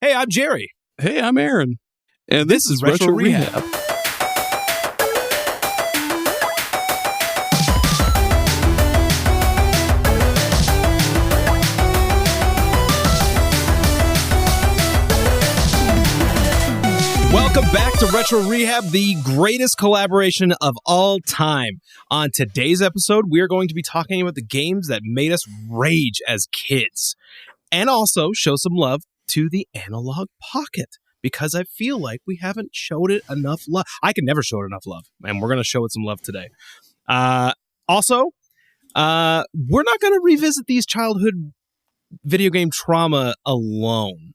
Hey, I'm Jerry. Hey, I'm Aaron. And this is Retro Rehab. Welcome back to Retro Rehab, the greatest collaboration of all time. On today's episode, we are going to be talking about the games that made us rage as kids, and also show some love to the Analogue Pocket, because I feel like we haven't showed it enough love. I can never show it enough love, and we're going to show it some love today. Also, we're not going to revisit these childhood video game trauma alone.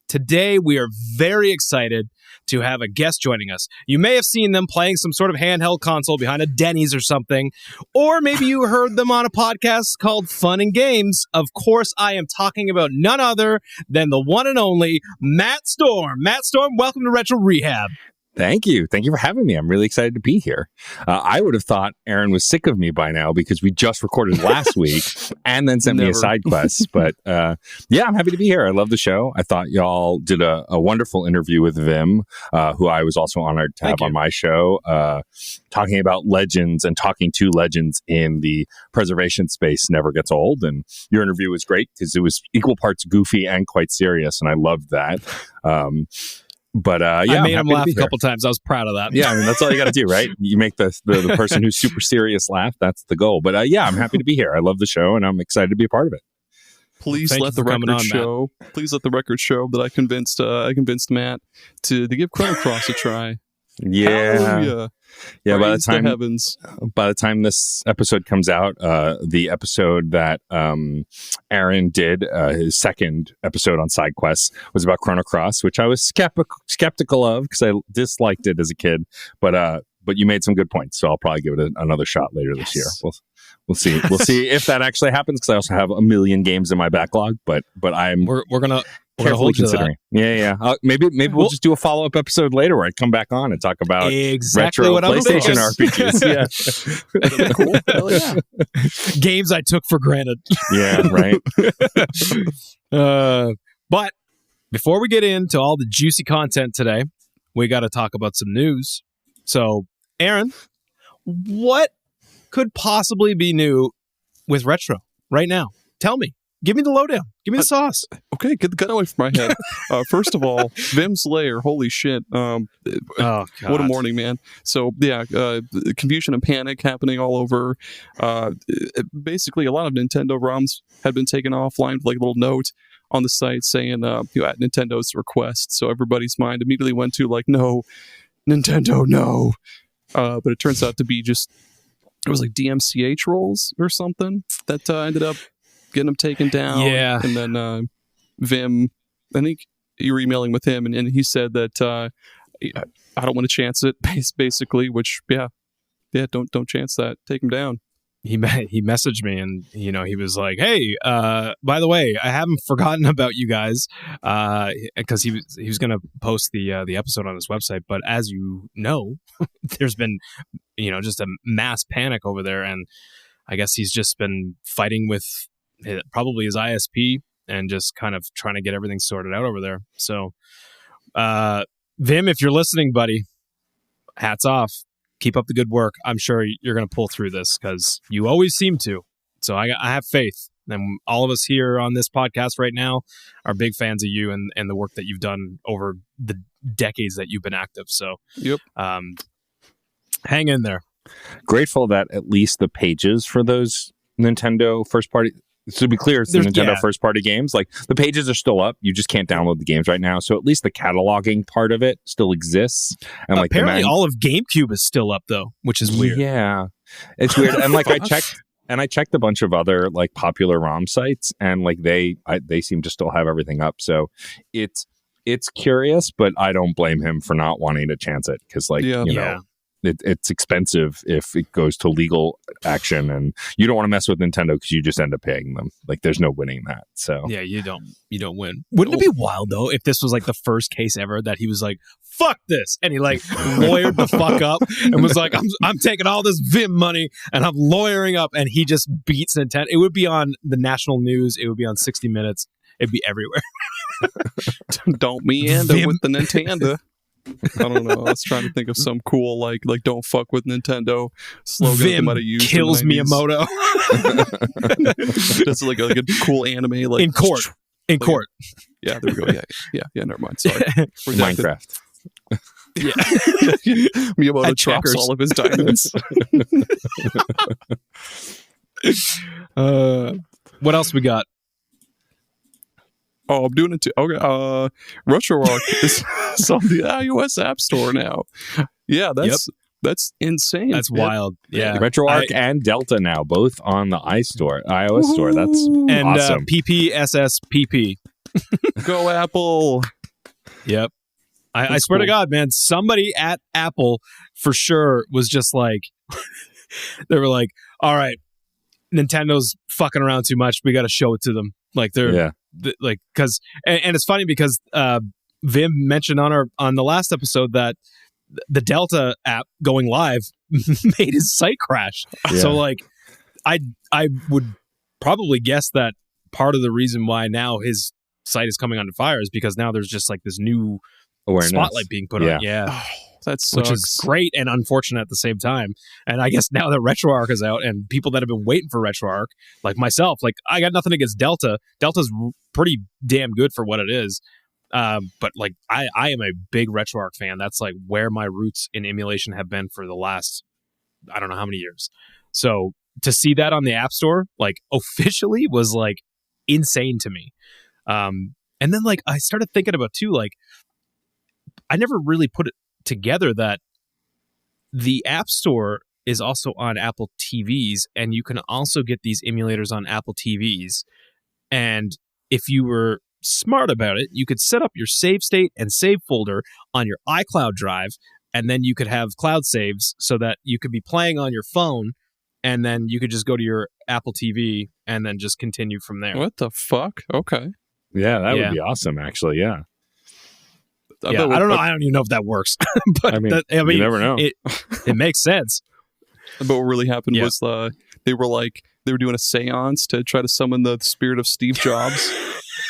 Today, we are very excited to have a guest joining us. You may have seen them playing some sort of handheld console behind a Denny's or something, or maybe you heard them on a podcast called Fun and Games. Of course, I am talking about none other than the one and only Matt Storm. Matt Storm, welcome to Retro Rehab. Thank you. Thank you for having me. I'm really excited to be here. I would have thought Aaron was sick of me by now because we just recorded last week and then sent me a side quest. But yeah, I'm happy to be here. I love the show. I thought y'all did a wonderful interview with Vim, who I was also honored to have on my show, talking about legends and talking to legends in the preservation space never gets old. And your interview was great because it was equal parts goofy and quite serious. And I loved that. But yeah, I made him laugh a couple times. I was proud of that. Yeah, I mean, that's all you got to do, right? You make the person who's super serious laugh. That's the goal. But yeah, I'm happy to be here. I love the show, and I'm excited to be a part of it. Please let the record show. Please let the record show that I convinced Matt to give Chrono Cross a try. Yeah. Hallelujah. Yeah, Praise the heavens. By the time this episode comes out, the episode that Aaron did, his second episode on side quests, was about Chrono Cross, which I was skeptical of because I disliked it as a kid. But you made some good points, so I'll probably give it another shot later this year. We'll see. We'll see if that actually happens, because I also have a million games in my backlog. But we're gonna carefully considering. Yeah. Maybe we'll just do a follow-up episode later where I come back on and talk about exactly retro what PlayStation RPGs. Yeah, cool. Hell yeah. Games I took for granted. Yeah, right. But before we get into all the juicy content today, we got to talk about some news. So, Aaron, what could possibly be new with retro right now? Tell me. Give me the lowdown. Give me the sauce. Okay, get the gun away from my head. First of all, Vimms Lair, holy shit. Oh, God. What a morning, man. So, yeah, confusion and panic happening all over. Basically, a lot of Nintendo ROMs had been taken offline with like a little note on the site saying, at Nintendo's request. So everybody's mind immediately went to like, no, Nintendo, no. But it turns out to be just, it was like DMCA trolls or something that ended up getting them taken down. Yeah. And then Vim, I think you were emailing with him, and he said that I don't want to chance it, basically, which, yeah, don't chance that. Take him down. He messaged me, and he was like, "Hey, by the way, I haven't forgotten about you guys," because he was going to post the episode on his website. But as you know, there's been just a mass panic over there, and I guess he's just been fighting with probably his ISP and just kind of trying to get everything sorted out over there. So, Vim, if you're listening, buddy, hats off. Keep up the good work. I'm sure you're going to pull through this because you always seem to. So I have faith. And all of us here on this podcast right now are big fans of you and the work that you've done over the decades that you've been active. So yep. Hang in there. Grateful that at least the pages for those Nintendo first party, to be clear, it's the Nintendo first party games. Like the pages are still up. You just can't download the games right now. So at least the cataloging part of it still exists. And like apparently all of GameCube is still up though, which is weird. Yeah, it's weird. And like I checked a bunch of other like popular ROM sites, and like they seem to still have everything up. So it's curious, but I don't blame him for not wanting to chance it because like you know. It's expensive if it goes to legal action, and you don't want to mess with Nintendo because you just end up paying them. Like, there's no winning that. So yeah, you don't win. Wouldn't it be wild though if this was like the first case ever that he was like, "Fuck this," and he like lawyered the fuck up and was like, "I'm taking all this Vim money and I'm lawyering up," and he just beats Nintendo. It would be on the national news. It would be on 60 Minutes. It'd be everywhere. Don't meander with the Nintendo. I don't know. I was trying to think of some cool like "Don't fuck with Nintendo" slogan they might have used. Kills Miyamoto. That's like a cool anime, like in court. In court. Yeah, there we go. Yeah. Never mind. Sorry. Minecraft. Yeah. Miyamoto drops all of his diamonds. What else we got? Oh, I'm doing it too. Okay. Retroarch is on the iOS App Store now. Yeah, that's insane. That's wild. Yeah. Retroarch and Delta now, both on the iOS store. That's awesome. PPSSPP. Go Apple. Yep. I swear to God, man, somebody at Apple for sure was just like, they were like, all right, Nintendo's fucking around too much. We got to show it to them. Like they're like, because, and it's funny because Vim mentioned on the last episode that the Delta app going live made his site crash. Yeah. So like, I would probably guess that part of the reason why now his site is coming under fire is because now there's just like this new awareness spotlight being put on. Yeah. Oh, that sucks. Which is great and unfortunate at the same time. And I guess now that RetroArch is out and people that have been waiting for RetroArch, like myself, like I got nothing against Delta. Delta's pretty damn good for what it is. But like I am a big RetroArch fan. That's like where my roots in emulation have been for the last, I don't know how many years. So to see that on the App Store, like officially was like insane to me. And then like I started thinking about too, like I never really put it together that the App Store is also on Apple TVs, and you can also get these emulators on Apple TVs. And if you were smart about it, you could set up your save state and save folder on your iCloud drive, and then you could have cloud saves so that you could be playing on your phone, and then you could just go to your Apple TV and then just continue from there. What the fuck? Okay. Yeah, that would be awesome, actually. Yeah. Yeah, I don't know. I don't even know if that works. But I mean, you never know. It makes sense. But what really happened was they were doing a seance to try to summon the spirit of Steve Jobs.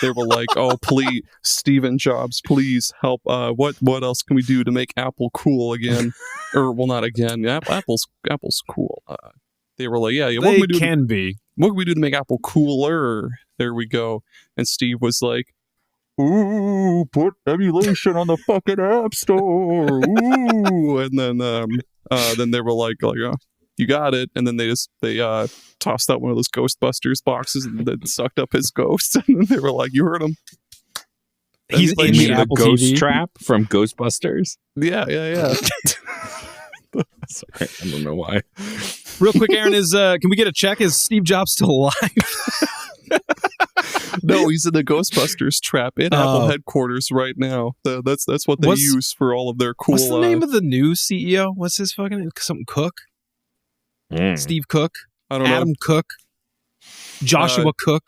They were like, "Oh, please, Steven Jobs, please help. What else can we do to make Apple cool again? Or well, not again. Apple's cool." They were like, "Yeah, what they can we do? What can we do to make Apple cooler?" There we go. And Steve was like, "Ooh, put emulation on the fucking App Store." Ooh, and then they were like, "You got it." And then they tossed out one of those Ghostbusters boxes and then sucked up his ghost. And then they were like, "You heard him." He's like, in the Apple ghost TV trap from Ghostbusters. Yeah. Sorry, I don't know why. Real quick, Aaron, can we get a check? Is Steve Jobs still alive? No, he's in the Ghostbusters trap in Apple headquarters right now. That's what they use for all of their cool. What's the name of the new CEO? What's his fucking something Cook? Steve Cook? I don't know. Adam Cook? Joshua Cook?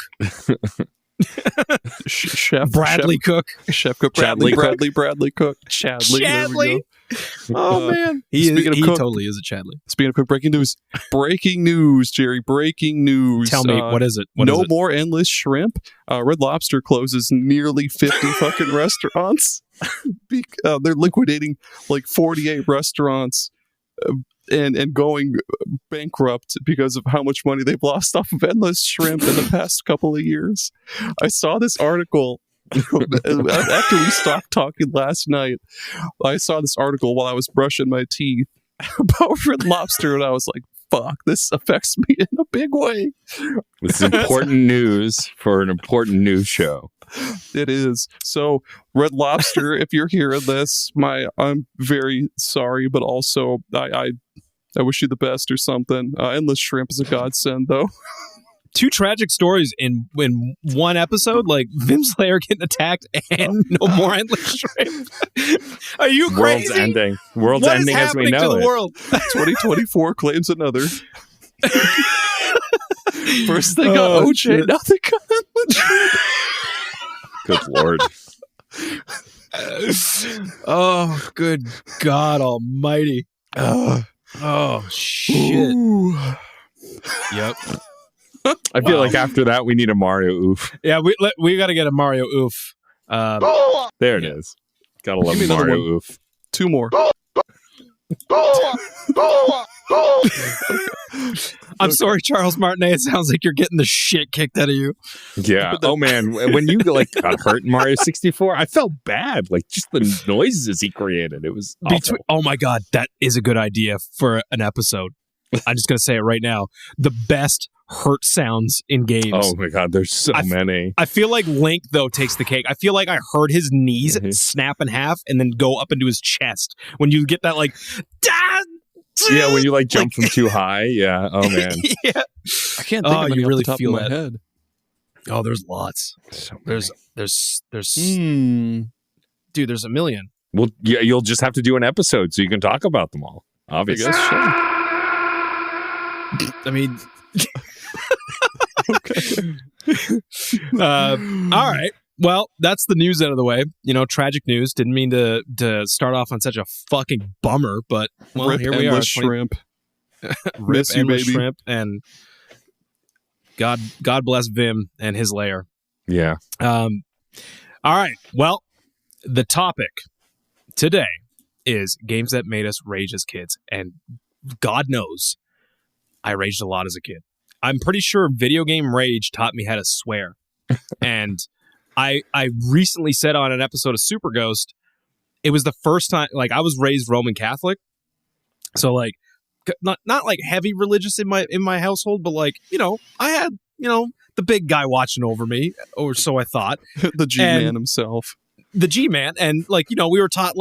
Chef Bradley Cook? Chef Cook? Bradley Cook? Chadley? Oh man, he totally is a Chadley. Speaking of Cook, breaking news, Jerry, breaking news. Tell me, what is it? No more endless shrimp. Red Lobster closes nearly 50 fucking restaurants. They're liquidating like 48 restaurants and going bankrupt because of how much money they've lost off of endless shrimp in the past couple of years. I saw this article after we stopped talking last night. I saw this article while I was brushing my teeth about Red Lobster, and I was like, fuck, this affects me in a big way. This is important news for an important news show. It is. So, Red Lobster, if you're hearing this, I'm very sorry, but also I wish you the best or something. Endless shrimp is a godsend, though. Two tragic stories in one episode, like Vimms Lair getting attacked and no more endless shrimp. Are you crazy? World's ending. World's ending as we know it. World? 2024 claims another. First they got OJ, shit. Now they got endless shrimp. Good Lord. Oh, good God Almighty. Oh, shit. Ooh. Yep. I feel like after that we need a Mario oof. Yeah, we got to get a Mario oof. There it is. Gotta love Give me another Mario one. oof. 2 more. I'm sorry, Charles Martinet. It sounds like you're getting the shit kicked out of you. Yeah. Oh man, when you got hurt in Mario 64, I felt bad. Like just the noises he created. It was awful. Oh my god, that is a good idea for an episode. I'm just gonna say it right now. The best hurt sounds in games. Oh my god, there's so many. I feel like Link though takes the cake. I feel like I heard his knees snap in half and then go up into his chest when you get that yeah, when you jump from too high. Yeah. Oh man. Yeah. I can't think of any you really off the top feel of my that. head. Oh, there's lots. So There's Hmm. dude, there's a million. well, yeah, you'll just have to do an episode so you can talk about them all. Obviously. I mean, Okay. all right. Well, that's the news out of the way. Tragic news. Didn't mean to start off on such a fucking bummer, but well, Rip here we are. Endless Shrimp. Rip Miss you, Endless baby. Shrimp, and God bless Vim and his lair. Yeah. All right. Well, the topic today is games that made us rage as kids, and God knows, I raged a lot as a kid. I'm pretty sure video game rage taught me how to swear, and I recently said on an episode of Super Ghost, it was the first time, I was raised Roman Catholic, so not heavy religious in my household, but I had the big guy watching over me, or so I thought. The G-Man himself. The G-Man, and we were taught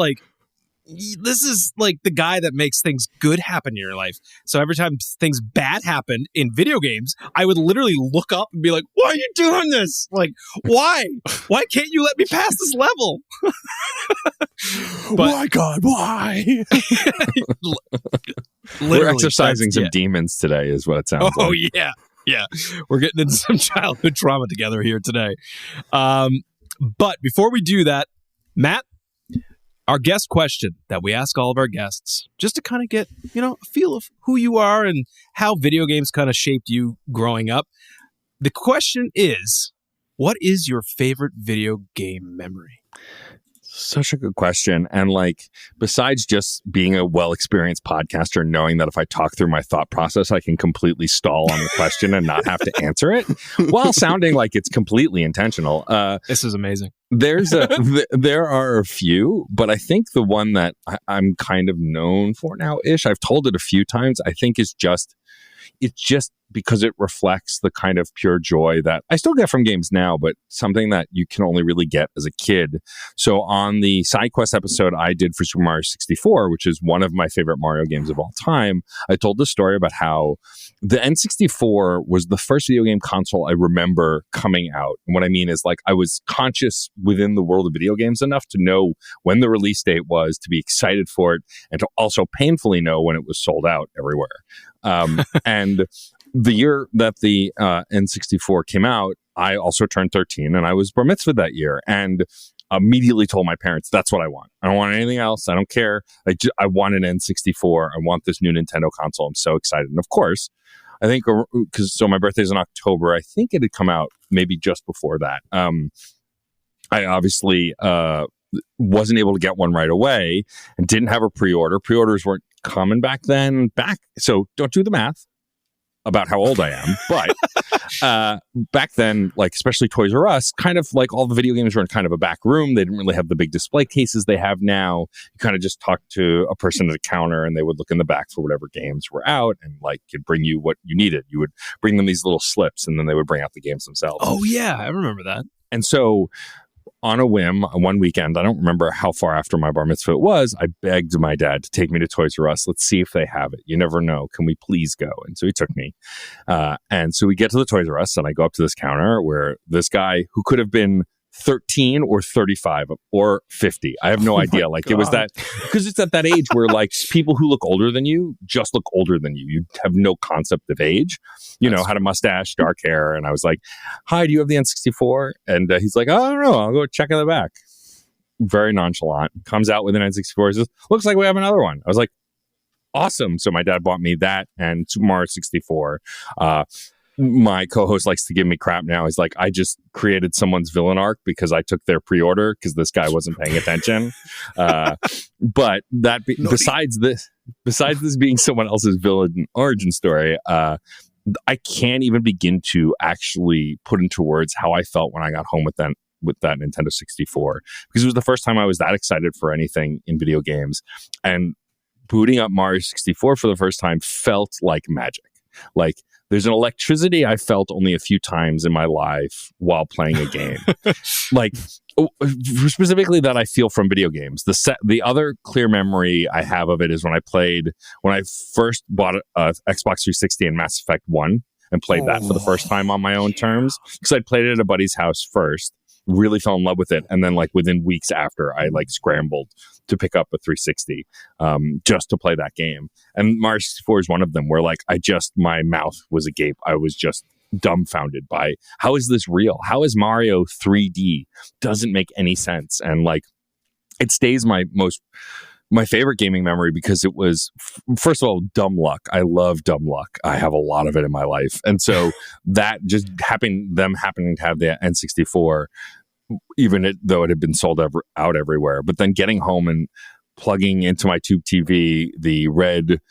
this is the guy that makes things good happen in your life. So every time things bad happen in video games, I would literally look up and be like, why are you doing this? Why can't you let me pass this level? Why, God, why? We're exercising some demons today is what it sounds like. Oh yeah, we're getting into some childhood trauma together here today. But before we do that, Matt, our guest question that we ask all of our guests, just to kind of get, a feel of who you are and how video games kind of shaped you growing up. The question is, what is your favorite video game memory? Such a good question. And besides just being a well-experienced podcaster, knowing that if I talk through my thought process, I can completely stall on the question and not have to answer it while sounding like it's completely intentional. This is amazing. There are a few, but I think the one that I'm kind of known for now-ish, I've told it a few times, I think it's just because it reflects the kind of pure joy that I still get from games now, but something that you can only really get as a kid. So on the side quest episode I did for Super Mario 64, which is one of my favorite Mario games of all time, I told the story about how the N64 was the first video game console I remember coming out. And what I mean is I was conscious within the world of video games enough to know when the release date was, to be excited for it, and to also painfully know when it was sold out everywhere. And the year that the N64 came out, I also turned 13 and I was bar mitzvahed that year, and immediately told my parents, that's what I want. I don't want anything else. I don't care. I want an N64. I want this new Nintendo console. I'm so excited. And of course, I think so my birthday's in October. I think it had come out maybe just before that. I obviously wasn't able to get one right away and didn't have a pre-order. Pre-orders weren't common back then. So don't do the math about how old I am, but back then, especially Toys R Us, kind of all the video games were in kind of a back room. They didn't really have the big display cases they have now. You kind of just talk to a person at a counter and they would look in the back for whatever games were out and could bring you what you needed. You would bring them these little slips and then they would bring out the games themselves. Oh yeah, I remember that. And so on a whim, one weekend, I don't remember how far after my bar mitzvah it was, I begged my dad to take me to Toys R Us. Let's see if they have it. You never know. Can we please go? And so he took me. And so we get to the Toys R Us and I go up to this counter where this guy who could have been 13 or 35 or 50. I have no idea. It was that, because it's at that age where people who look older than you just look older than you. You have no concept of age. Had a mustache, dark hair. And I was like, hi, do you have the N64? And he's like, oh, I don't know. I'll go check in the back. Very nonchalant. Comes out with an N64. He says, looks like we have another one. I was like, awesome. So my dad bought me that and Super Mario 64. my co-host likes to give me crap now. He's like, I just created someone's villain arc because I took their pre-order because this guy wasn't paying attention. But besides this being someone else's villain origin story, I can't even begin to actually put into words how I felt when I got home with that Nintendo 64, because it was the first time I was that excited for anything in video games, and booting up Mario 64 for the first time felt like magic. Like, there's an electricity I felt only a few times in my life while playing a game. Like, specifically that I feel from video games. The other clear memory I have of it is when I first bought a Xbox 360 and Mass Effect 1 and played that for the first time on my own terms, because I'd played it at a buddy's house first, really fell in love with it, and then like within weeks after, I like scrambled to pick up a 360 just to play that game. And Mario 64 is one of them where like my mouth was agape. I was just dumbfounded by, how is this real? How is Mario 3D? Doesn't make any sense. And like, it stays my favorite gaming memory because it was, first of all, dumb luck. I love dumb luck. I have a lot of it in my life. And so that just happening to have the N64, even though it had been sold out everywhere, but then getting home and plugging into my tube TV the red,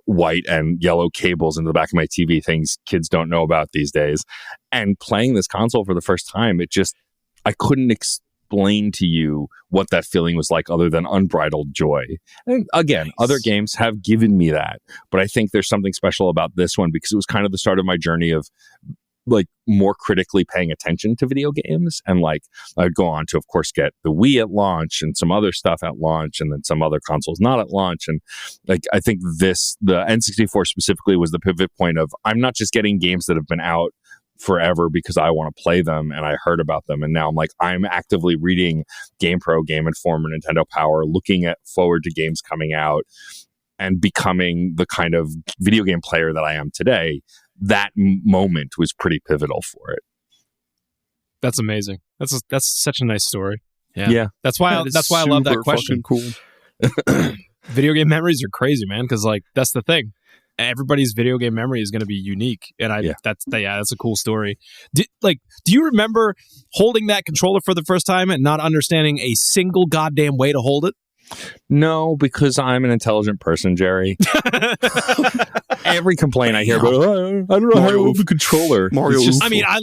white, and yellow cables into the back of my TV, things kids don't know about these days, and playing this console for the first time, I couldn't explain to you what that feeling was like other than unbridled joy. And again, other games have given me that, but I think there's something special about this one because it was kind of the start of my journey of like more critically paying attention to video games. And like, I'd go on to, of course, get the Wii at launch and some other stuff at launch, and then some other consoles not at launch. And like, I think the N64 specifically was the pivot point of, I'm not just getting games that have been out forever because I want to play them and I heard about them, and now I'm actively reading GamePro, Game Informer, Nintendo Power, looking forward to games coming out and becoming the kind of video game player that I am today. That moment was pretty pivotal for it. That's amazing. That's such a nice story. Yeah. That's why I love that question. Cool. Video game memories are crazy, man, because like that's the thing. Everybody's video game memory is going to be unique, and that's a cool story. Do you remember holding that controller for the first time and not understanding a single goddamn way to hold it? No, because I'm an intelligent person, Jerry. Every complaint I hear about, I don't know how to hold the controller. I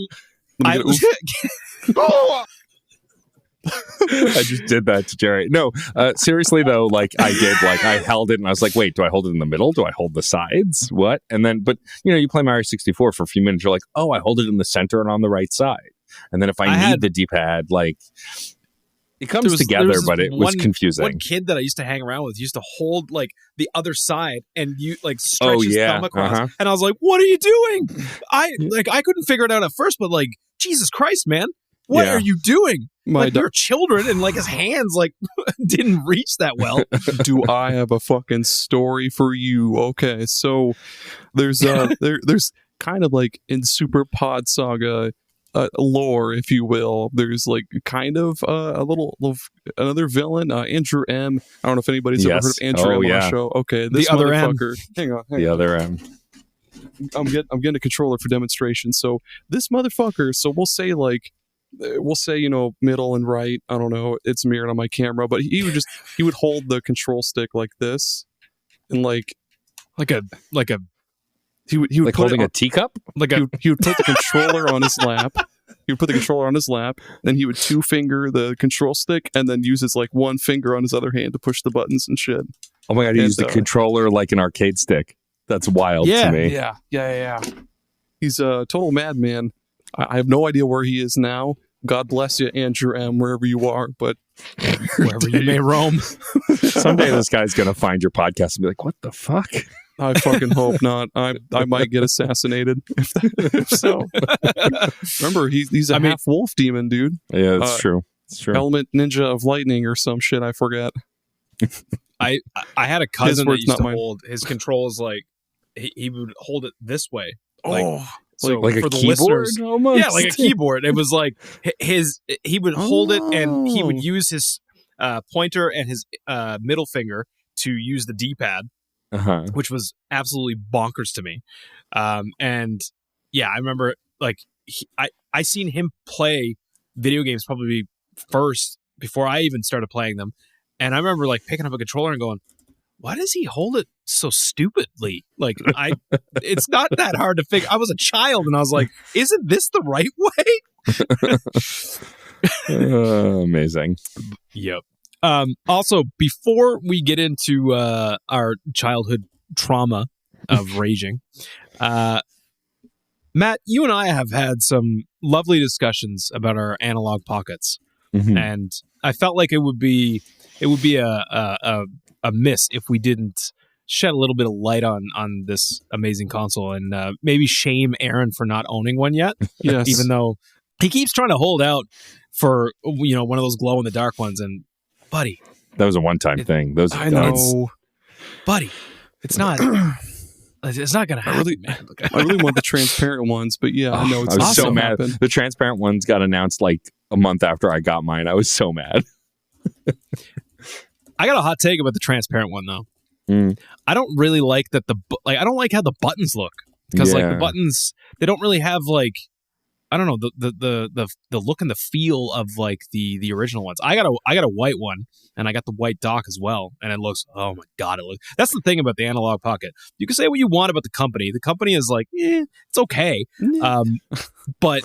just did that to Jerry. No, seriously though, like I did, like I held it and I was like, wait, do I hold it in the middle? Do I hold the sides? What? And then, but you play Mario 64 for a few minutes, you're like, oh, I hold it in the center and on the right side. And then if I need the D-pad, like it comes together, but it was confusing. One kid that I used to hang around with used to hold like the other side and you like stretch his thumb across. And I was like, what are you doing? I couldn't figure it out at first, but like, Jesus Christ, man. What are you doing? We're children, and like his hands like didn't reach that well. Do I have a fucking story for you? Okay, so there's there's kind of like in Super Pod Saga lore, if you will. There's like kind of a little another villain, Andrew M. I don't know if anybody's ever heard of Andrew M on the show. Okay, this other motherfucker. Hang on. The other M. I'm getting a controller for demonstration. So this motherfucker. So we'll say middle and right, I don't know, it's mirrored on my camera, but he would hold the control stick like this, and like a he would like put holding a teacup, he would put the controller on his lap. He would put the controller on his lap, then he would two finger the control stick, and then use his like one finger on his other hand to push the buttons and shit. Oh my god, he used the controller like an arcade stick. That's wild to me. Yeah. He's a total madman. I have no idea where he is now. God bless you, Andrew M., wherever you are, but wherever you may roam. Someday this guy's going to find your podcast and be like, what the fuck? I fucking hope not. I might get assassinated if so. Remember, he's a half wolf demon, dude. Yeah, that's true. It's true. Element ninja of lightning or some shit. I forget. I had a cousin that used to hold his controls like he would hold it this way. So like a keyboard almost? Yeah, like a keyboard. It was like he would hold it and he would use his pointer and his middle finger to use the D-pad, which was absolutely bonkers to me. And yeah, I remember like I seen him play video games probably first before I even started playing them, and I remember like picking up a controller and going, why does he hold it so stupidly? Like it's not that hard to figure. I was a child and I was like, isn't this the right way? Amazing. Yep. Also, before we get into our childhood trauma of raging, Matt, you and I have had some lovely discussions about our analog pockets, and I felt like it would be a miss if we didn't shed a little bit of light on this amazing console and maybe shame Aaron for not owning one yet. Yes. Even though he keeps trying to hold out for one of those glow in the dark ones, and buddy, that was a one-time thing. Those I know, buddy, it's not. It's not gonna happen. I really want the transparent ones, but yeah, I know it's I was awesome. so mad. The transparent ones got announced like a month after I got mine. I was so mad. I got a hot take about the transparent one though. I don't really like that I don't like how the buttons look, because like the buttons, they don't really have like, I don't know, the look and the feel of like the original ones. I got a white one, and I got the white dock as well, and it looks, oh my god, that's the thing about the Analogue Pocket. You can say what you want about the company. The company is like, it's okay, but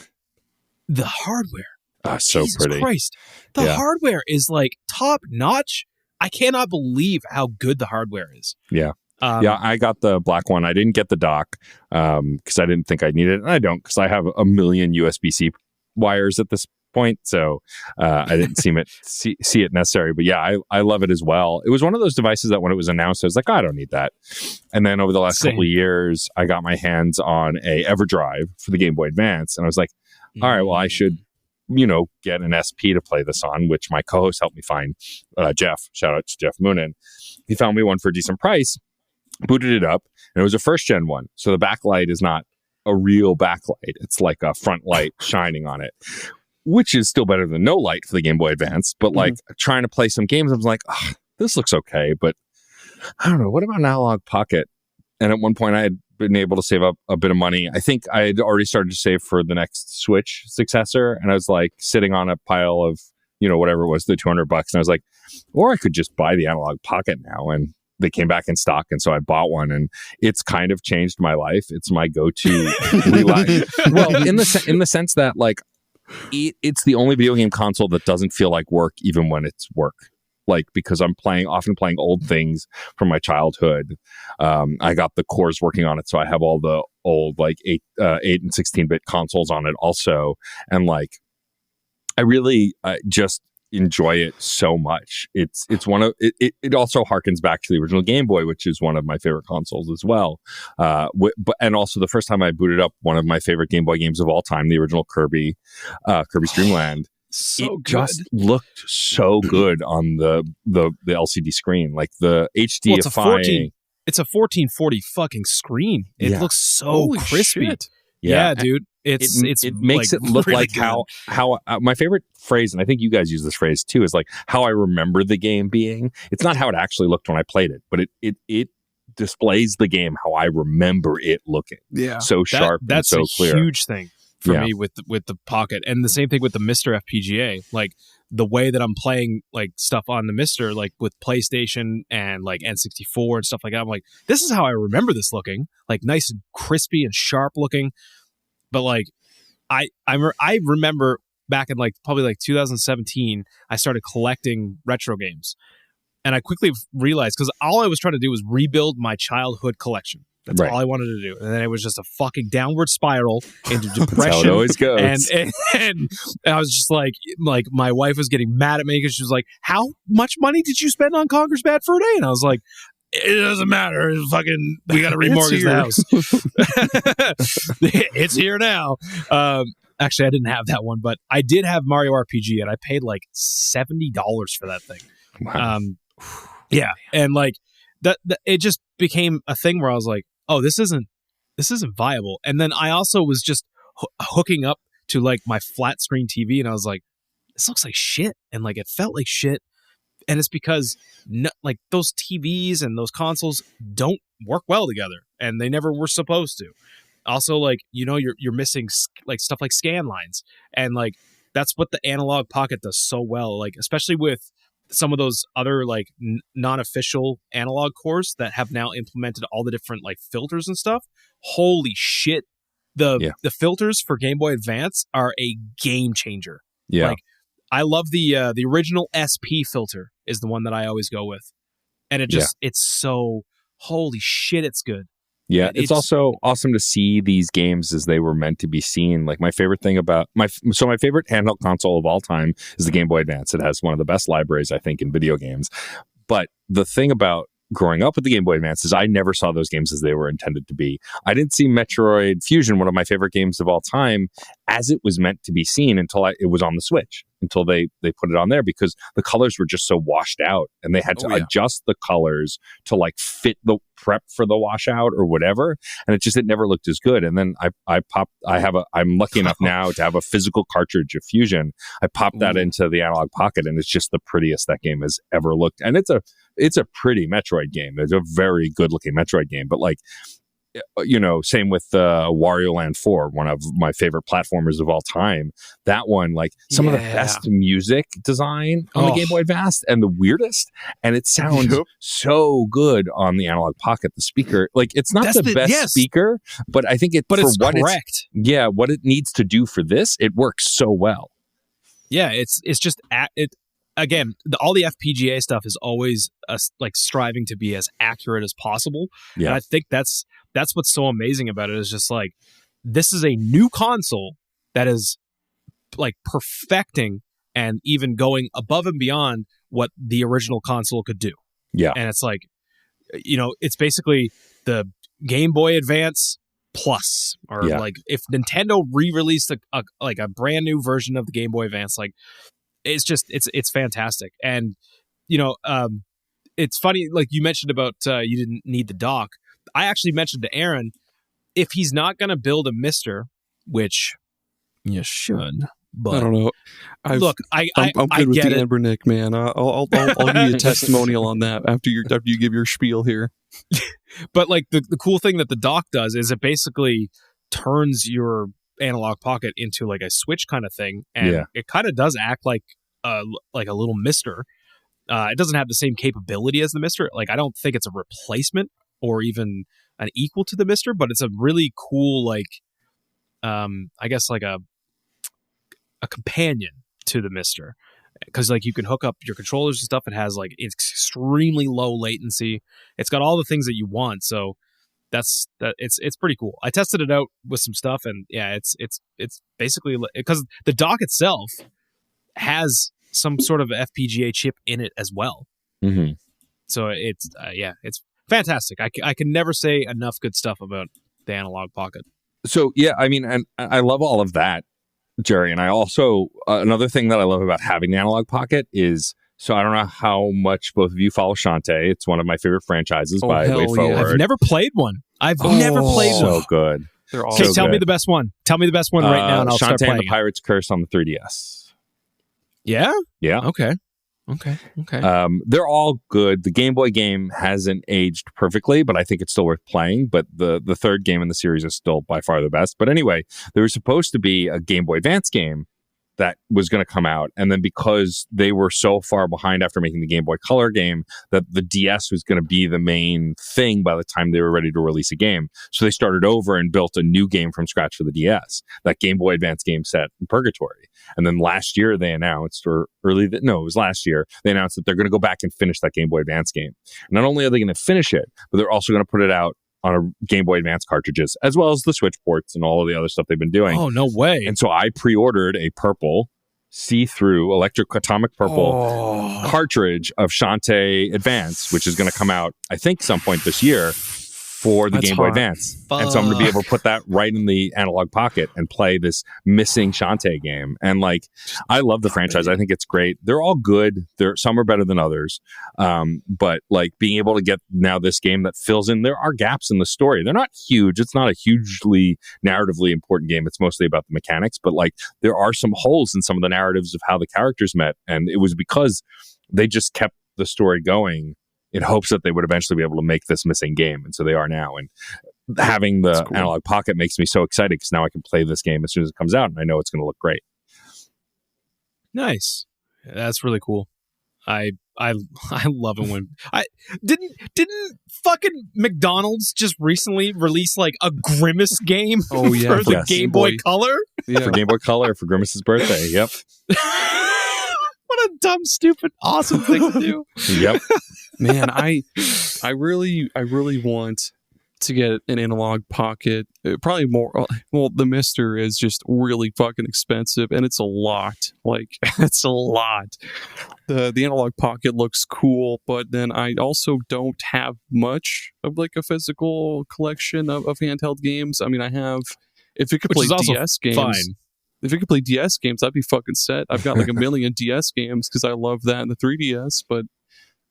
the hardware, so Jesus pretty. Christ, the hardware is like top notch. I cannot believe how good the hardware is. Yeah. I got the black one. I didn't get the dock because I didn't think I needed it. And I don't, because I have a million USB-C wires at this point. So I didn't see it necessary. But yeah, I love it as well. It was one of those devices that when it was announced, I was like, I don't need that. And then over the last couple of years, I got my hands on a EverDrive for the Game Boy Advance. And I was like, all right, well, I should get an SP to play this on, which my co-host helped me find. Jeff, shout out to Jeff Moonen. He found me one for a decent price, booted it up, and it was a first gen one. So the backlight is not a real backlight. It's like a front light shining on it, which is still better than no light for the Game Boy Advance. But like trying to play some games, I was like, this looks okay, but I don't know. What about an Analogue Pocket? And at one point I had been able to save up a bit of money. I think I had already started to save for the next Switch successor, and I was like sitting on a pile of whatever it was, the $200, and I was like, or I could just buy the Analogue Pocket now. And they came back in stock, and so I bought one, and it's kind of changed my life. It's my go-to well, in the sense that like it's the only video game console that doesn't feel like work even when it's work. Like, because I'm often playing old things from my childhood. I got the cores working on it, so I have all the old like 8 and 16-bit consoles on it also, and like I really just enjoy it so much. It's one of it also harkens back to the original Game Boy, which is one of my favorite consoles as well. And also the first time I booted up one of my favorite Game Boy games of all time, the original Kirby's Dream Land. So it just looked so good on the LCD screen, like the HDifying. It's a 1440 fucking screen. It looks so Holy crispy. Shit. Yeah, dude. It makes like, it look really like good. how my favorite phrase, and I think you guys use this phrase too, is like how I remember the game being. It's not how it actually looked when I played it, but it displays the game how I remember it looking. Yeah, so sharp. That's and so clear. A huge thing for me with the Pocket, and the same thing with the Mr. FPGA. Like the way that I'm playing like stuff on the Mr. like with PlayStation and like N64 and stuff like that. I'm like, this is how I remember this looking, like nice and crispy and sharp looking. But like, I remember back in like probably like 2017, I started collecting retro games, and I quickly realized, because all I was trying to do was rebuild my childhood collection. That's all I wanted to do, and then it was just a fucking downward spiral into depression. That's how it always goes. And I was just like my wife was getting mad at me because she was like, "How much money did you spend on Conker's Bad Fur Day?" And I was like, it doesn't matter. Fucking, we got to remortgage the house. It's here now. Actually, I didn't have that one, but I did have Mario RPG, and I paid like $70 for that thing. Wow. Yeah, and like that, it just became a thing where I was like, oh, this isn't viable. And then I also was just hooking up to like my flat screen TV, and I was like, this looks like shit, and like it felt like shit. And it's because like those TVs and those consoles don't work well together, and they never were supposed to. Also, like, you're missing like stuff like scan lines, and like that's what the Analogue Pocket does so well. Like, especially with some of those other like non-official analog cores that have now implemented all the different like filters and stuff. Holy shit! The filters for Game Boy Advance are a game changer. Yeah, like I love the original SP filter is the one that I always go with, and it's so holy shit, it's good. Yeah, it's also awesome to see these games as they were meant to be seen. Like my favorite thing about my favorite handheld console of all time is the Game Boy Advance. It has one of the best libraries, I think, in video games. But the thing about growing up with the Game Boy Advance is I never saw those games as they were intended to be. I didn't see Metroid Fusion, one of my favorite games of all time, as it was meant to be seen until it was on the Switch, until they put it on there, because the colors were just so washed out and they had to adjust the colors to like fit the prep for the washout or whatever. And it never looked as good. And then I'm lucky enough now to have a physical cartridge of Fusion. I popped that into the Analogue Pocket, and it's just the prettiest that game has ever looked. And it's a pretty Metroid game. It's a very good looking Metroid game, but like, same with Wario Land 4, one of my favorite platformers of all time. That one, like some of the best music design on the Game Boy Advance, and the weirdest, and it sounds so good on the Analogue Pocket. The speaker, like, it's not the best speaker, but I think what it needs to do for this, it works so well. Yeah, it's just again, all the FPGA stuff is always like striving to be as accurate as possible. Yeah. And I think that's what's so amazing about it, is just like, this is a new console that is like perfecting and even going above and beyond what the original console could do. Yeah. And it's like, it's basically the Game Boy Advance Plus, or like if Nintendo re-released a brand new version of the Game Boy Advance, like, it's fantastic. And it's funny, like you mentioned about you didn't need the dock. I actually mentioned to Aaron, if he's not going to build a Mister, which you should, but I don't know. I'm good with the Amber Nick, man. I'll give you a testimonial on that after you give your spiel here. But like the cool thing that the dock does is it basically turns your Analogue Pocket into like a Switch kind of thing, and it kind of does act like a little Mister. It doesn't have the same capability as the Mister. Like, I don't think it's a replacement or even an equal to the Mister, but it's a really cool, like, I guess like a companion to the Mister, because like you can hook up your controllers and stuff. It has like extremely low latency. It's got all the things that you want. So it's pretty cool. I tested it out with some stuff, and it's basically, because the dock itself has some sort of FPGA chip in it as well. Mm-hmm. So it's fantastic. I can never say enough good stuff about the Analogue Pocket. So I mean, and I love all of that, Jerry. And I also another thing that I love about having the Analogue Pocket is, so I don't know how much both of you follow Shantae. It's one of my favorite franchises by Way Forward. I've never played one. Never played one. So good. They're all okay, tell me the best one. Tell me the best one right now, and I'll start playing. Shantae and the Pirate's Curse on the 3DS. Yeah? Yeah. Okay. They're all good. The Game Boy game hasn't aged perfectly, but I think it's still worth playing. But the third game in the series is still by far the best. But anyway, there was supposed to be a Game Boy Advance game that was going to come out, and then because they were so far behind after making the Game Boy Color game, that the DS was going to be the main thing by the time they were ready to release a game. So they started over and built a new game from scratch for the DS, that Game Boy Advance game set in Purgatory. And then last year they announced, it was last year, they announced that they're going to go back and finish that Game Boy Advance game. And not only are they going to finish it, but they're also going to put it out on a Game Boy Advance cartridges, as well as the Switch ports and all of the other stuff they've been doing. Oh, no way. And so I pre-ordered a purple, see-through, atomic purple cartridge of Shantae Advance, which is going to come out, I think, some point this year for the Game Boy Advance. And so I'm going to be able to put that right in the Analogue Pocket and play this missing Shantae game. And like, I love the franchise. I think it's great. They're all good. Some are better than others. But like, being able to get now this game that fills in, there are gaps in the story. They're not huge. It's not a hugely narratively important game. It's mostly about the mechanics, but like, there are some holes in some of the narratives of how the characters met. And it was because they just kept the story going in hopes that they would eventually be able to make this missing game. And so they are now. And having the cool. Analogue Pocket makes me so excited because now I can play this game as soon as it comes out, and I know it's going to look great. Nice. That's really cool. I love it when I didn't fucking McDonald's just recently release like a Grimace game Oh, yeah, for the Game Boy Color? Yeah. For Game Boy Color for Grimace's birthday. Yep. What a dumb, stupid, awesome thing to do. Yep. Man, I really want to get an Analogue Pocket. Probably more. Well, the Mister is just really fucking expensive, and it's a lot. Like, it's a lot. The Analogue Pocket looks cool, but then I also don't have much of like a physical collection of handheld games. I mean, I have. If it could Which play is also DS games, fine. If it could play DS games, I'd be fucking set. I've got like a million DS games because I love that and the 3DS. But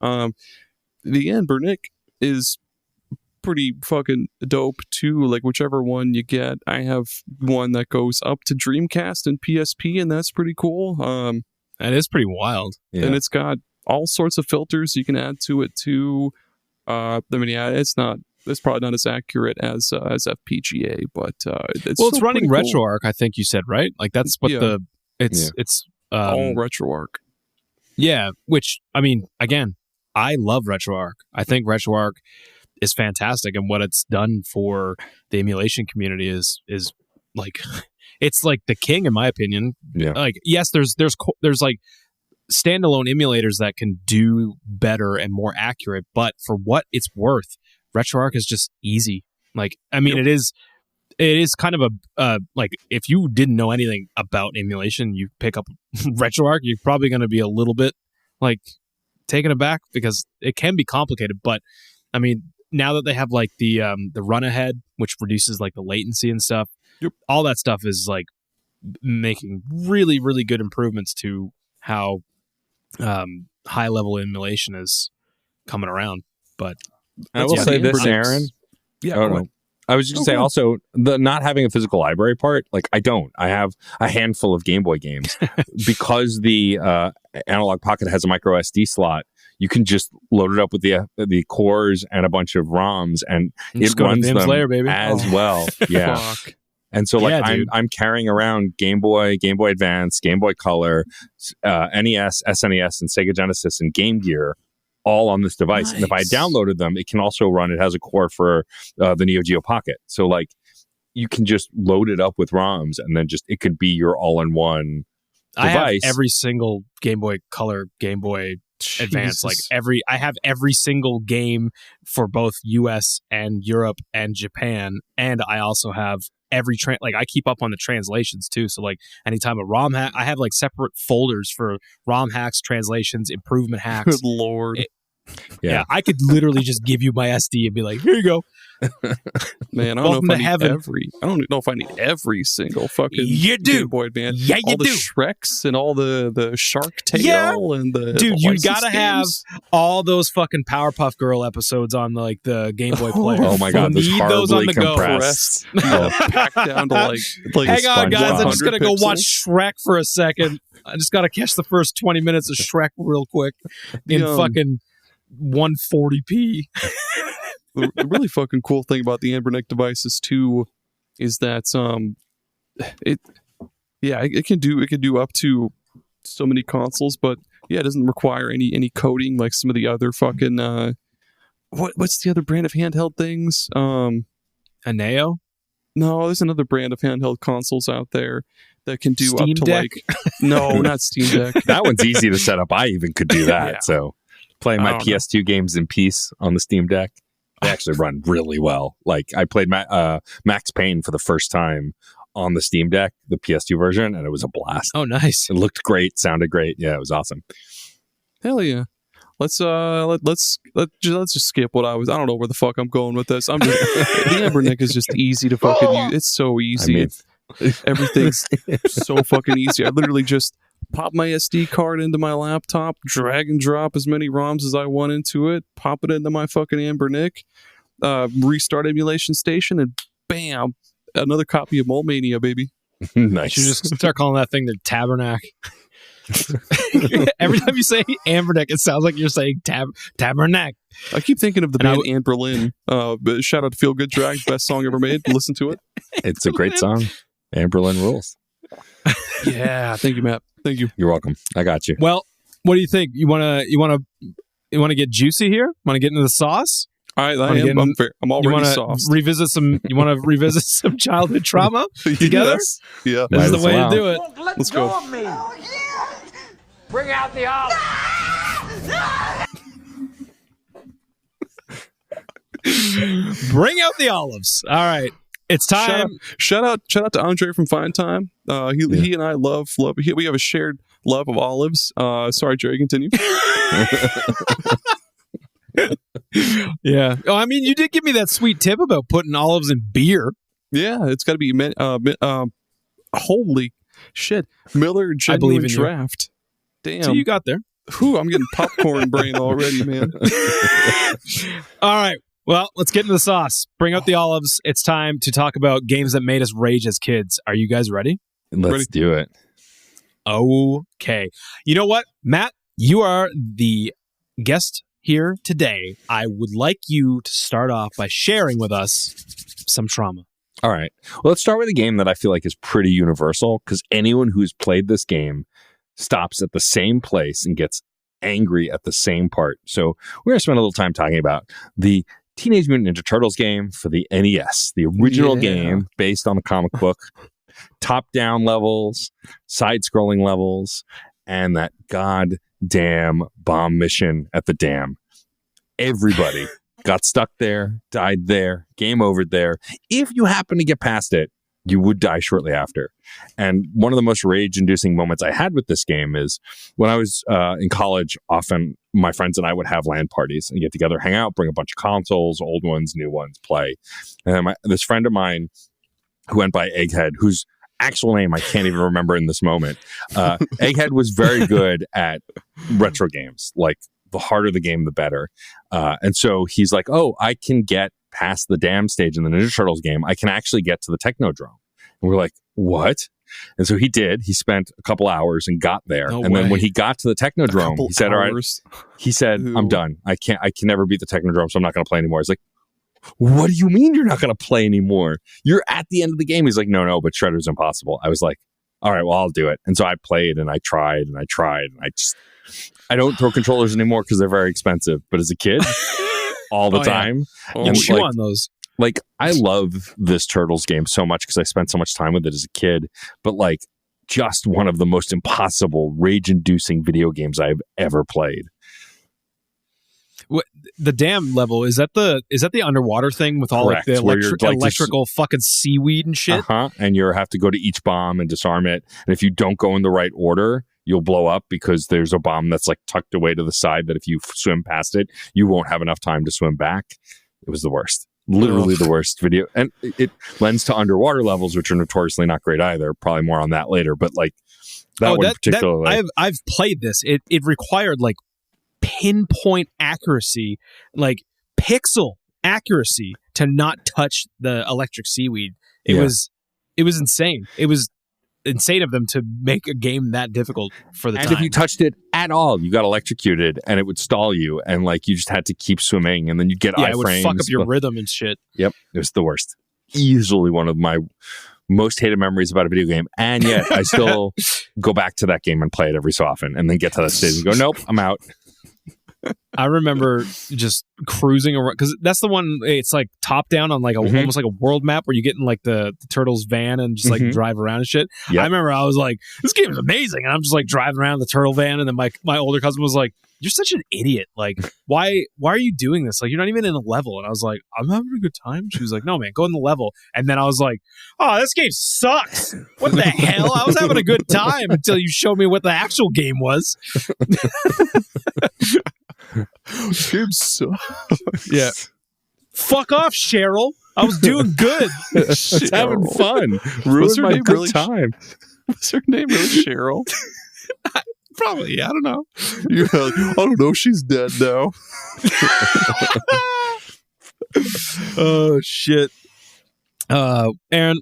the Anbernic is pretty fucking dope too. Like whichever one you get, I have one that goes up to Dreamcast and PSP, and that's pretty cool. That is pretty wild. Yeah. And it's got all sorts of filters you can add to it too. I mean, yeah, it's probably not as accurate as FPGA, but it's Well, it's still running pretty cool. RetroArch, I think you said, right? Like that's what Yeah. it's All Retroarch. yeah, which I mean, again, I love RetroArch. I think RetroArch is fantastic, and what it's done for the emulation community is like it's like the king in my opinion. Yeah. Like yes, there's like standalone emulators that can do better and more accurate, but for what it's worth, RetroArch is just easy. Like I mean, Yep. it is kind of a like if you didn't know anything about emulation, you pick up RetroArch, you're probably going to be a little bit like taken aback because it can be complicated. But I mean, now that they have like the run ahead, which reduces like the latency and stuff, Yep. all that stuff is like making really, really good improvements to how high level emulation is coming around. But I will say this, Anbernics. Aaron. Yeah, Oh, go no. ahead. I was just going to say also, the not having a physical library part, like I don't. I have a handful of Game Boy games. Because the Analogue Pocket has a micro SD slot, you can just load it up with the cores and a bunch of ROMs, and just it go to runs Vimms them Lair, baby. as well. Yeah. Fuck. And so, like, Yeah, dude. I'm carrying around Game Boy Advance, Game Boy Color, NES, SNES, and Sega Genesis, and Game Gear, all on this device. And if I Nice. downloaded them, it can also run. It has a core for the Neo Geo Pocket. So, like, you can just load it up with ROMs, and then it could be your all-in-one I have device. every single Game Boy Color, Game Boy Advance, like Jesus. I have every single game for both US and Europe and Japan, and I also have every like I keep up on the translations too. So like anytime a ROM hack, I have like separate folders for ROM hacks, translations, improvement hacks. Good lord. Yeah, I could literally just give you my SD and be like, here you go. Man, I don't Welcome know to if I heaven. I don't know if I need every single fucking You do. Game Boy Advance. Yeah, you all the do. Shreks and all the Shark Tail Yeah. and the Dude, the you licensed gotta have games. all those fucking Powerpuff Girl episodes on like the Game Boy player. Oh my God, You those need those on horribly the go. compressed. Yeah, packed down to like Hang on, guys. I'm just 100 gonna go watch pixels. Shrek for a second. I just gotta catch the first 20 minutes of Shrek real quick in The, fucking 140p. The really fucking cool thing about the Anbernic devices too is that it can do up to so many consoles, but yeah, it doesn't require any coding like some of the other fucking what's the other brand of handheld things? A Neo? No, there's another brand of handheld consoles out there that can do Steam up to Deck? like no, not Steam Deck. That one's easy to set up. I even could do that. Yeah. So playing my I don't know. PS2 games in peace on the Steam Deck, they actually run really well. Like I played Max Payne for the first time on the Steam Deck, the PS2 version, and it was a blast. Oh, nice. It looked great, sounded great. Yeah, it was awesome. Hell yeah. Let's just skip what I don't know where the fuck I'm going with this. I'm just the Anbernic is just easy to fucking use. It's so easy. I mean, Everything's so fucking easy. I literally just pop my SD card into my laptop, drag and drop as many ROMs as I want into it, pop it into my fucking Anbernic, restart emulation station, and bam, another copy of Mole Mania, baby. nice. You should just start calling that thing the Tabernacle. Every time you say Amberneck, it sounds like you're saying Tabernac. I keep thinking of the band Anne Berlin. Shout out to Feel Good Drag, best song ever made. Listen to it. It's a great song. Anne Berlin rules. Yeah, thank you, Matt. Thank you. You're welcome. I got you. Well, what do you think? You want to get juicy here? Want to get into the sauce? I'm already sauced. You want to revisit some childhood trauma together? Yes. Yeah. This is the way to do it. Let's go. Bring out the olive. Bring out the olives. All right. It's time. Shout out to Andre from Fine Time. He and I love. We have a shared love of olives. Sorry, Jerry, continue. Yeah. Oh, I mean, you did give me that sweet tip about putting olives in beer. Yeah, it's got to be. Holy shit, Miller Genuine Draft. Damn. So you got there. Whew, I'm getting popcorn brain already, man. All right. Well, let's get into the sauce. Bring out the olives. It's time to talk about games that made us rage as kids. Are you guys ready? Let's do it. Okay. You know what, Matt? You are the guest here today. I would like you to start off by sharing with us some trauma. All right. Well, let's start with a game that I feel like is pretty universal because anyone who's played this game stops at the same place and gets angry at the same part. So we're going to spend a little time talking about the Teenage Mutant Ninja Turtles game for the NES, the original game based on the comic book, top-down levels, side-scrolling levels, and that goddamn bomb mission at the dam. Everybody got stuck there, died there, game over there. If you happen to get past it, you would die shortly after. And one of the most rage-inducing moments I had with this game is when I was in college, often my friends and I would have LAN parties and get together, hang out, bring a bunch of consoles, old ones, new ones, play. And then this friend of mine who went by Egghead, whose actual name I can't even remember in this moment, Egghead was very good at retro games. Like, the harder the game, the better. And so he's like, oh, I can get past the dam stage in the Ninja Turtles game. I can actually get to the Technodrome. And we're like, what? And so he did. He spent a couple hours and got there. Then when he got to the Technodrome, he said, all right, he said, I'm done. I can never beat the Technodrome, so I'm not going to play anymore. He's like, what do you mean you're not going to play anymore? You're at the end of the game. He's like, no, but Shredder's impossible. I was like, all right, well, I'll do it. And so I played and I tried and I tried. And I don't throw controllers anymore because they're very expensive. But as a kid, all the time. Yeah. You chew on those. Like, I love this Turtles game so much because I spent so much time with it as a kid. But like, just one of the most impossible, rage-inducing video games I've ever played. What, the dam level, is that the underwater thing with all like the electrical fucking seaweed and shit? And you have to go to each bomb and disarm it. And if you don't go in the right order, you'll blow up because there's a bomb that's like tucked away to the side that if you swim past it, you won't have enough time to swim back. It was the worst. Literally the worst video. And it lends to underwater levels, which are notoriously not great either. Probably more on that later. But like that one particularly. I've played this. It required like pinpoint accuracy, like pixel accuracy to not touch the electric seaweed. It was insane. It was insane of them to make a game that difficult for the time. And if you touched it at all, you got electrocuted and it would stall you and like you just had to keep swimming and then you'd get iframes. It would fuck up your rhythm and shit. Yep. It was the worst. Easily one of my most hated memories about a video game. And yet I still go back to that game and play it every so often and then get to that stage and go, nope, I'm out. I remember just cruising around because that's the one. It's like top down on like almost like a world map where you get in like the Turtles van and just like drive around and shit. Yep. I remember I was like, this game is amazing, and I'm just like driving around the turtle van, and then my older cousin was like, you're such an idiot. Like, why are you doing this? Like, you're not even in a level. And I was like, I'm having a good time. She was like, no, man, go in the level. And then I was like, oh, this game sucks. What the hell? I was having a good time until you showed me what the actual game was. Game sucks. Yeah. Fuck off, Cheryl. I was doing good. I was having fun. Ruined my good time. Was her name really Cheryl? Probably. I don't know. You're like, I don't know. She's dead now. Oh, shit. Aaron,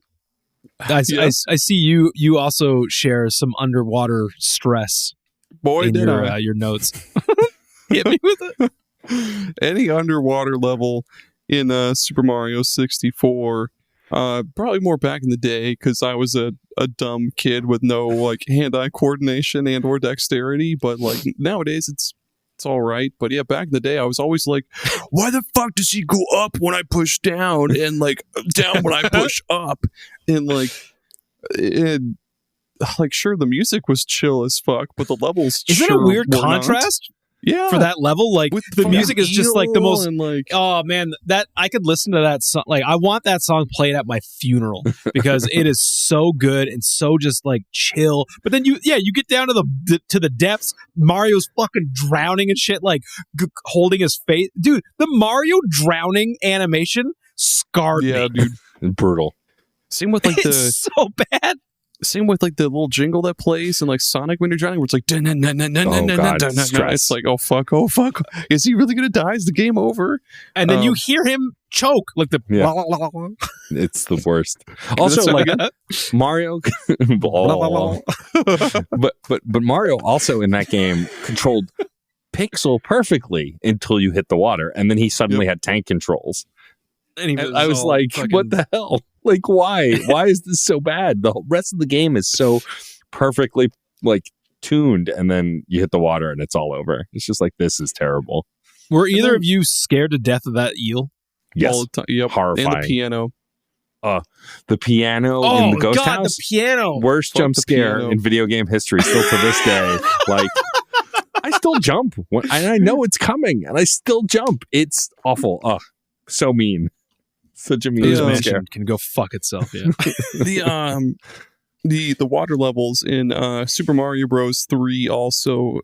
I see you also share some underwater stress Boy, in did your notes. Hit me with it. Any underwater level in Super Mario 64, probably more back in the day because I was a dumb kid with no like hand-eye coordination and or dexterity, but like nowadays it's all right. But yeah, back in the day I was always like, why the fuck does he go up when I push down and like down when I push up? And like sure, the music was chill as fuck, but the levels Isn't it a weird contrast? Yeah, for that level, like with the music is just like the most. And, like, oh man, that I could listen to that song. Like I want that song played at my funeral because it is so good and so just like chill. But then you get down to the depths. Mario's fucking drowning and shit, like holding his face. Dude, the Mario drowning animation scarred me. Yeah, dude, brutal. Same with like it's so bad. Same with like the little jingle that plays and like Sonic when you're drowning, where it's like, it's like, oh fuck, is he really gonna die? Is the game over? And then you hear him choke like the. Yeah. It's the worst. Also, like Mario, but Mario also in that game controlled pixel perfectly until you hit the water, and then he suddenly had tank controls. And I was like, what the hell? Like, why? Why is this so bad? The rest of the game is so perfectly like tuned, and then you hit the water and it's all over. It's just like, this is terrible. Were either of you scared to death of that eel? Yes. All the time. Yep. Horrifying. And the piano. The piano in the ghost house. The piano. Worst jump scare in video game history still to this day. Like, I still jump. And I know it's coming, and I still jump. It's awful. So mean. Such a mean jump scare. Can go fuck itself, yeah. The water levels in Super Mario Bros. 3 also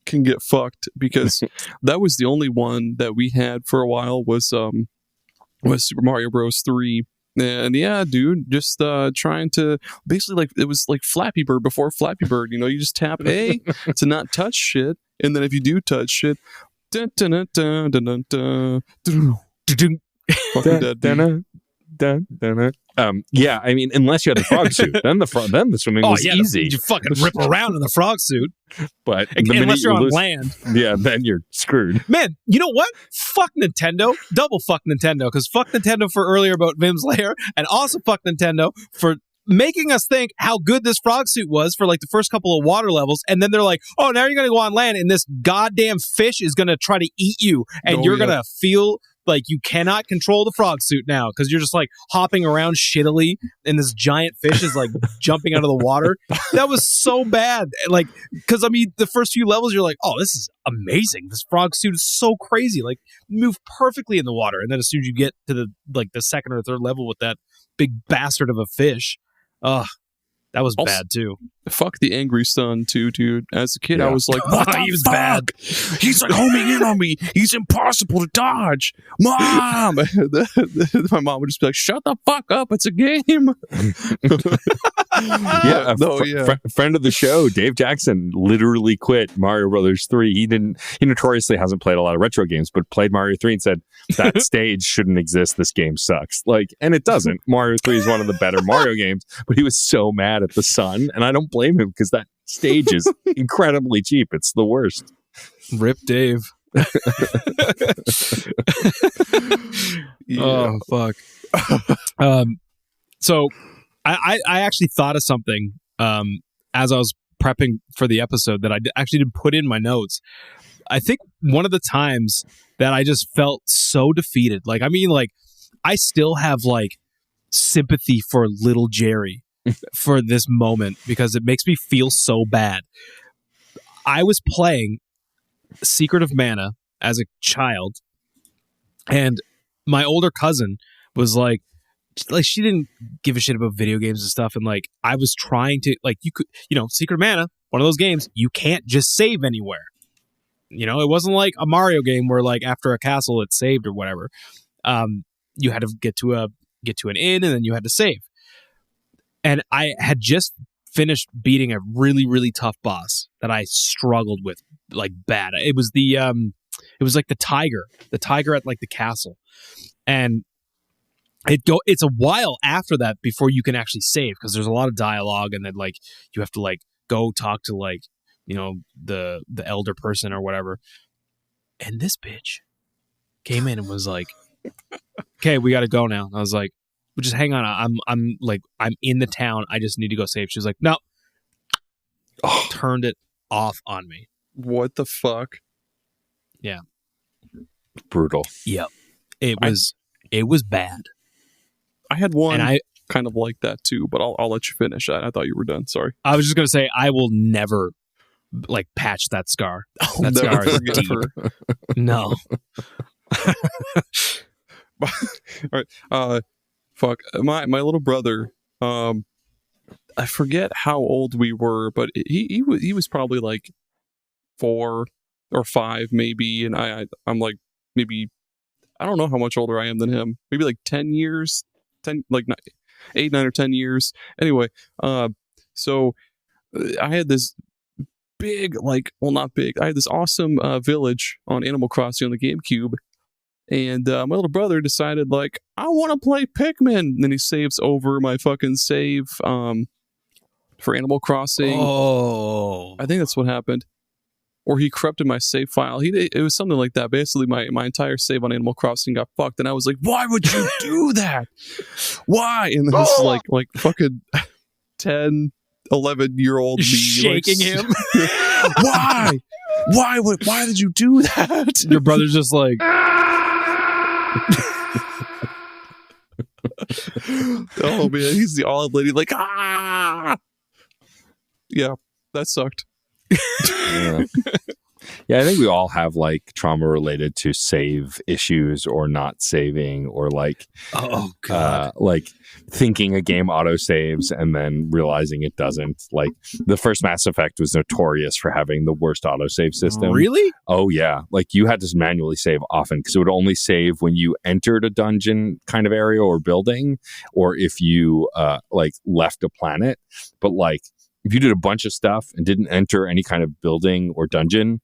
can get fucked because that was the only one that we had for a while was Super Mario Bros. 3. And yeah, dude, just trying to basically like it was like Flappy Bird before Flappy Bird. You know, you just tap A to not touch shit, and then if you do touch shit, dun, dun, dun, dun, dun, dun, dun, dun, yeah, I mean, unless you had the frog suit, then the swimming was easy. You fucking rip around in the frog suit. But unless you're on land, yeah, then you're screwed. Man, you know what? Fuck Nintendo. Double fuck Nintendo, because fuck Nintendo for earlier about Vimms Lair, and also fuck Nintendo for making us think how good this frog suit was for like the first couple of water levels, and then they're like, oh, now you're gonna go on land and this goddamn fish is gonna try to eat you, and you're gonna feel like you cannot control the frog suit now because you're just like hopping around shittily and this giant fish is like jumping out of the water. That was so bad. Like, because I mean, the first few levels you're like, oh, this is amazing. This frog suit is so crazy. Like, move perfectly in the water. And then as soon as you get to the second or third level with that big bastard of a fish, that was also bad too. Fuck the angry son too, dude. As a kid, I was like, "What the he was fuck? Bad. He's like homing in on me. He's impossible to dodge, Mom." My mom would just be like, "Shut the fuck up! It's a game." Friend of the show, Dave Jackson, literally quit Mario Brothers 3. He notoriously hasn't played a lot of retro games, but played Mario 3 and said that stage shouldn't exist. This game sucks. Like, and it doesn't. Mario 3 is one of the better Mario games, but he was so mad at the sun, and I don't blame him because that stage is incredibly cheap. It's the worst. Rip Dave. Oh fuck. So I actually thought of something as I was prepping for the episode that I actually didn't put in my notes. I think one of the times that I just felt so defeated, like, I mean, like, I still have like sympathy for little Jerry for this moment because it makes me feel so bad. I was playing Secret of Mana as a child, and my older cousin was like she didn't give a shit about video games and stuff, and like I was trying to, like, you could, Secret of Mana, one of those games you can't just save anywhere. It wasn't like a Mario game where like after a castle it saved or whatever. You had to get to an inn and then you had to save. And I had just finished beating a really, really tough boss that I struggled with like bad. It was it was like the tiger at like the castle. And It's a while after that before you can actually save, because there's a lot of dialogue, and then like you have to like go talk to like, you know, the elder person or whatever. And this bitch came in and was like, "Okay, we got to go now." And I was like, "Well, just hang on. I'm in the town. I just need to go save." She was like, "No." Oh, turned it off on me. What the fuck? Yeah. Brutal. Yep. It was bad. I had one kind of like that too, but I'll let you finish. I thought you were done. Sorry. I was just gonna say I will never like patch that scar. That scar is deep. No. All right. Fuck. My little brother. I forget how old we were, but he was probably like 4 or 5 maybe, and I'm like maybe, I don't know how much older I am than him. Maybe like 10 years, 8, 9 or 10 years. Anyway, so I had this big, like, well, not big. I had this awesome village on Animal Crossing on the GameCube. And my little brother decided, like, I want to play Pikmin. And then he saves over my fucking save for Animal Crossing. Oh. I think that's what happened. Or he corrupted my save file. It was something like that. Basically, my entire save on Animal Crossing got fucked. And I was like, why would you do that? Why? And this is like fucking 10, 11-year-old me. Shaking him. Why? Why did you do that? Your brother's just like... Oh man, he's the olive lady, like, ah. Yeah, that sucked. Yeah, I think we all have like trauma related to save issues or not saving, or like, oh god, like thinking a game auto saves and then realizing it doesn't. Like the first Mass Effect was notorious for having the worst autosave system. Really? Oh yeah, like you had to manually save often because it would only save when you entered a dungeon kind of area or building, or if you like left a planet. But like if you did a bunch of stuff and didn't enter any kind of building or dungeon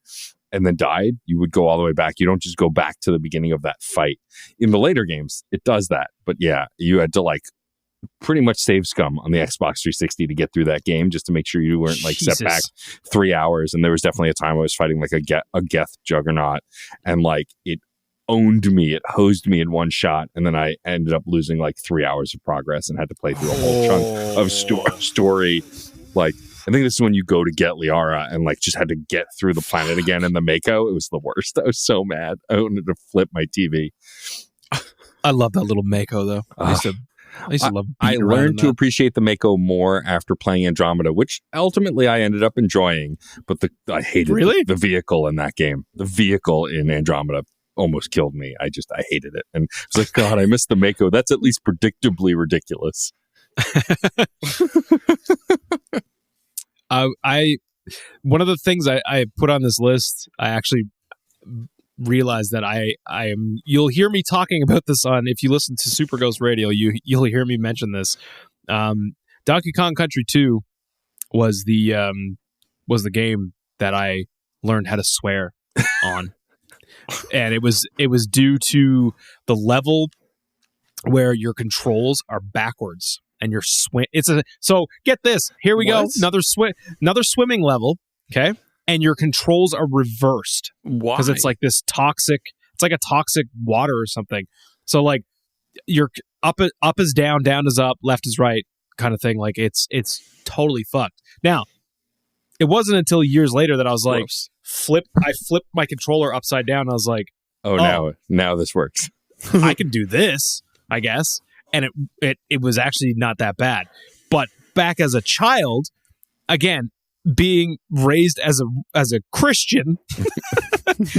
and then died, you would go all the way back. You don't just go back to the beginning of that fight. In the later games, it does that. But yeah, you had to like pretty much save scum on the Xbox 360 to get through that game just to make sure you weren't like set back 3 hours. And there was definitely a time I was fighting like a Geth juggernaut, and like it owned me, it hosed me in one shot, and then I ended up losing like 3 hours of progress and had to play through a whole chunk of story. Like, I think this is when you go to get Liara and like just had to get through the planet again in the Mako. It was the worst. I was so mad. I wanted to flip my TV. I love that little Mako though. I used to love. I learned to appreciate the Mako more after playing Andromeda, which ultimately I ended up enjoying. But I hated the vehicle in that game. The vehicle in Andromeda almost killed me. I hated it, and I was like, God, I missed the Mako. That's at least predictably ridiculous. One of the things I put on this list, I actually realized that I am. You'll hear me talking about this on, if you listen to Super Ghost Radio, you'll hear me mention this. Donkey Kong Country 2 was the game that I learned how to swear on, and it was due to the level where your controls are backwards. And you're so get this. Here we go. Another swimming level. Okay. And your controls are reversed. Why? Because it's like this toxic, it's like a toxic water or something. So like your up is down is up, left is right kind of thing. Like it's totally fucked. Now, it wasn't until years later that I was like, I flipped my controller upside down. And I was like, oh, now this works. I can do this, I guess. And it was actually not that bad. But back as a child, again, being raised as a Christian,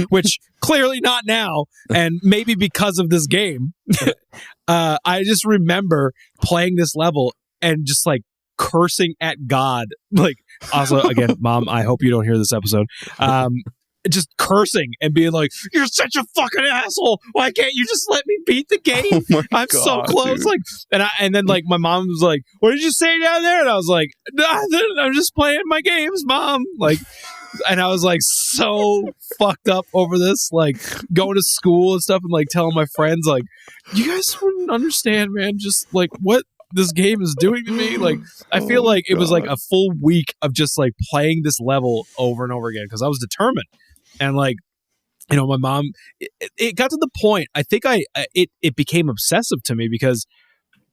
which clearly not now, and maybe because of this game, I just remember playing this level and just like cursing at God. Like, also, again, Mom, I hope you don't hear this episode. Just cursing and being like, "You're such a fucking asshole! Why can't you just let me beat the game? I'm God, so close!" Dude. Like, and then like my mom was like, "What did you say down there?" And I was like, "Nothing. I'm just playing my games, Mom." Like, And I was like so fucked up over this, like going to school and stuff and like telling my friends, like, you guys wouldn't understand, man, just like what this game is doing to me. Like, I feel like it was like a full week of just like playing this level over and over again because I was determined. And like, you know, my mom, it got to the point, I think it became obsessive to me because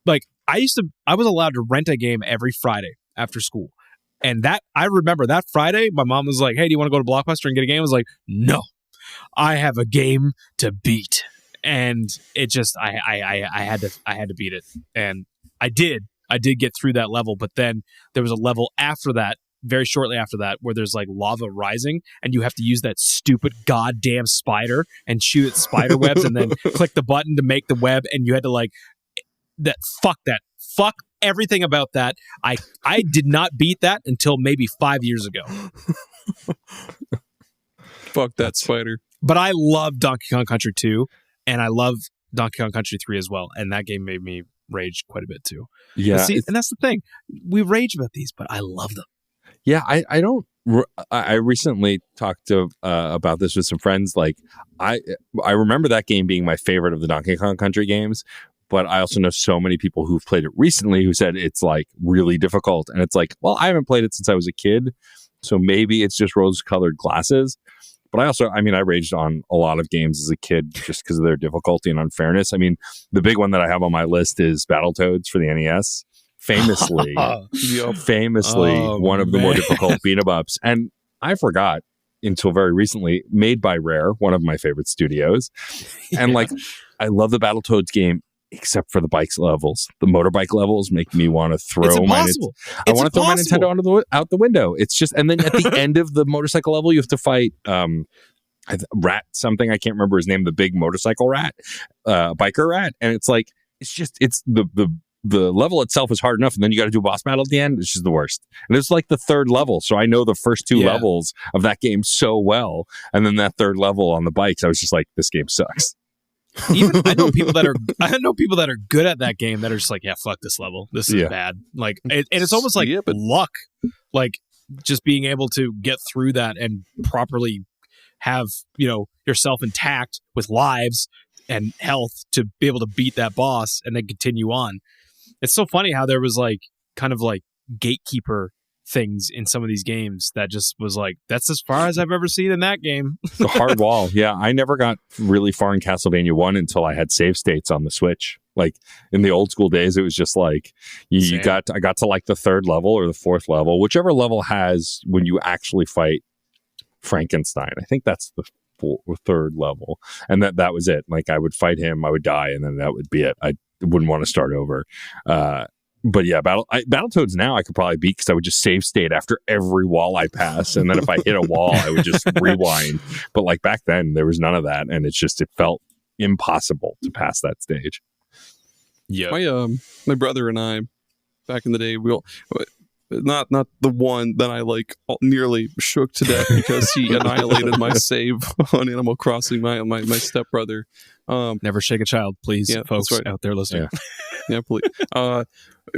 like I was allowed to rent a game every Friday after school. And that, I remember that Friday, my mom was like, hey, do you want to go to Blockbuster and get a game? I was like, no, I have a game to beat. And it just, I had to beat it. And I did get through that level. But then there was a level after that, very shortly after that, where there's like lava rising and you have to use that stupid goddamn spider and shoot at spider webs and then click the button to make the web. And you had to like, fuck everything about that. I did not beat that until maybe 5 years ago. Fuck that spider. But I love Donkey Kong Country 2 and I love Donkey Kong Country 3 as well. And that game made me rage quite a bit too. Yeah. See, and that's the thing. We rage about these, but I love them. Yeah, I recently talked about this with some friends. Like, I remember that game being my favorite of the Donkey Kong Country games. But I also know so many people who've played it recently who said it's like really difficult. And it's like, well, I haven't played it since I was a kid. So maybe it's just rose-colored glasses. But I raged on a lot of games as a kid just because of their difficulty and unfairness. I mean, the big one that I have on my list is Battletoads for the NES. Famously, one of the more difficult beat-em-ups. And I forgot until very recently, made by Rare, one of my favorite studios. And like, I love the Battletoads game. Except for the bikes levels, the motorbike levels make me want to throw my Nintendo out the window. It's just, and then at the end of the motorcycle level, you have to fight rat something. I can't remember his name. The big motorcycle rat, biker rat, and it's like it's the level itself is hard enough, and then you got to do a boss battle at the end. It's just the worst. And it's like the third level, so I know the first two levels of that game so well, and then that third level on the bikes, I was just like, this game sucks. Even I know people that are good at that game that are just like, yeah, fuck this level. This is bad. Like, and it's almost like luck, like just being able to get through that and properly have, you know, yourself intact with lives and health to be able to beat that boss and then continue on. It's so funny how there was like kind of like gatekeeper things in some of these games that just was like, that's as far as I've ever seen in that game. The hard wall. Yeah, I never got really far in Castlevania 1 until I had save states on the Switch. Like in the old school days, it was just like I got to like the third level or the fourth level, whichever level has when you actually fight Frankenstein. I think that's the third level, and that was it. Like I would fight him, I would die, and then that would be it. I wouldn't want to start over. But yeah, Battletoads now I could probably beat because I would just save state after every wall I pass. And then if I hit a wall, I would just rewind. But like back then, there was none of that. And it felt impossible to pass that stage. Yeah. My brother and I, back in the day, not the one that I like nearly shook to death because he annihilated my save on Animal Crossing, my stepbrother. Never shake a child, please, folks out there listening. Yeah, please.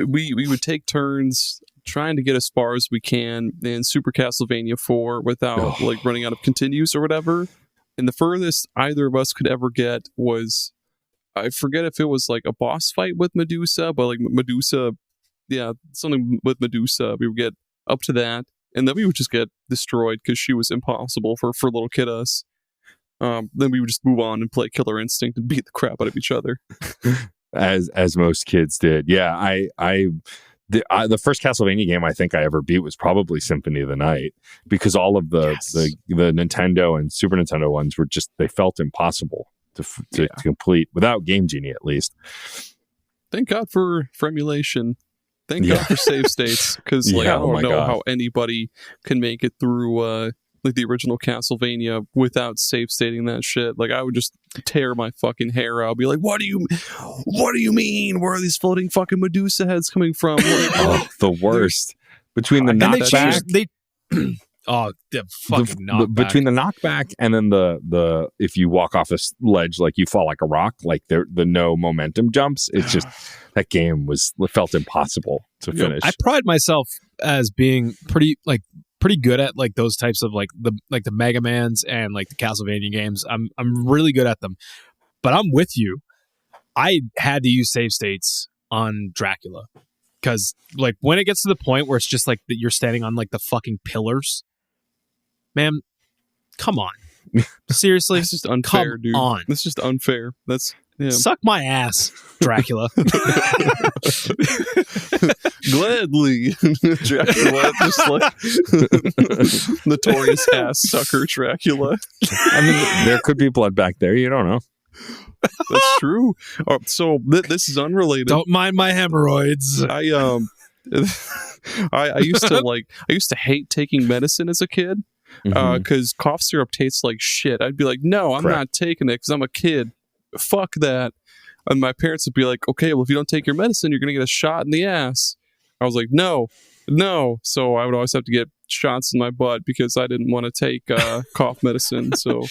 We would take turns trying to get as far as we can in Super Castlevania 4 without like running out of continues or whatever. And the furthest either of us could ever get was, I forget if it was like a boss fight with Medusa, but like Medusa, something with Medusa. We would get up to that, and then we would just get destroyed because she was impossible for little kid us. Then we would just move on and play Killer Instinct and beat the crap out of each other. As most kids did. Yeah, the first Castlevania game I think I ever beat was probably Symphony of the Night, because all of the Nintendo and Super Nintendo ones were just, they felt impossible to complete without Game Genie, at least. Thank God for emulation. Thank God for save states, because I don't know how anybody can make it through like the original Castlevania without save stating that shit. Like I would just tear my fucking hair out. I'd be like, what do you mean? Where are these floating fucking Medusa heads coming from? Like, the worst. Between the knockback, knockback. Between the knockback and then the if you walk off a ledge, like you fall like a rock, like the no momentum jumps. It's just, that game felt impossible to finish. I pride myself as being pretty like pretty good at like those types of like the Mega Mans and like the Castlevania games. I'm really good at them. But I'm with you. I had to use save states on Dracula because like when it gets to the point where it's just like that you're standing on like the fucking pillars, man, come on. Seriously, That's just unfair, come dude. on. That's just unfair. That's Suck my ass, Dracula. Gladly. Dracula, just like notorious ass sucker Dracula. I mean, there could be blood back there. You don't know. That's true. So this is unrelated. Don't mind my hemorrhoids. I used to hate taking medicine as a kid because cough syrup tastes like shit. I'd be like, no, I'm not taking it because I'm a kid. Fuck that. And my parents would be like, okay, well, if you don't take your medicine, you're gonna get a shot in the ass. I was like, no. So I would always have to get shots in my butt because I didn't want to take cough medicine. So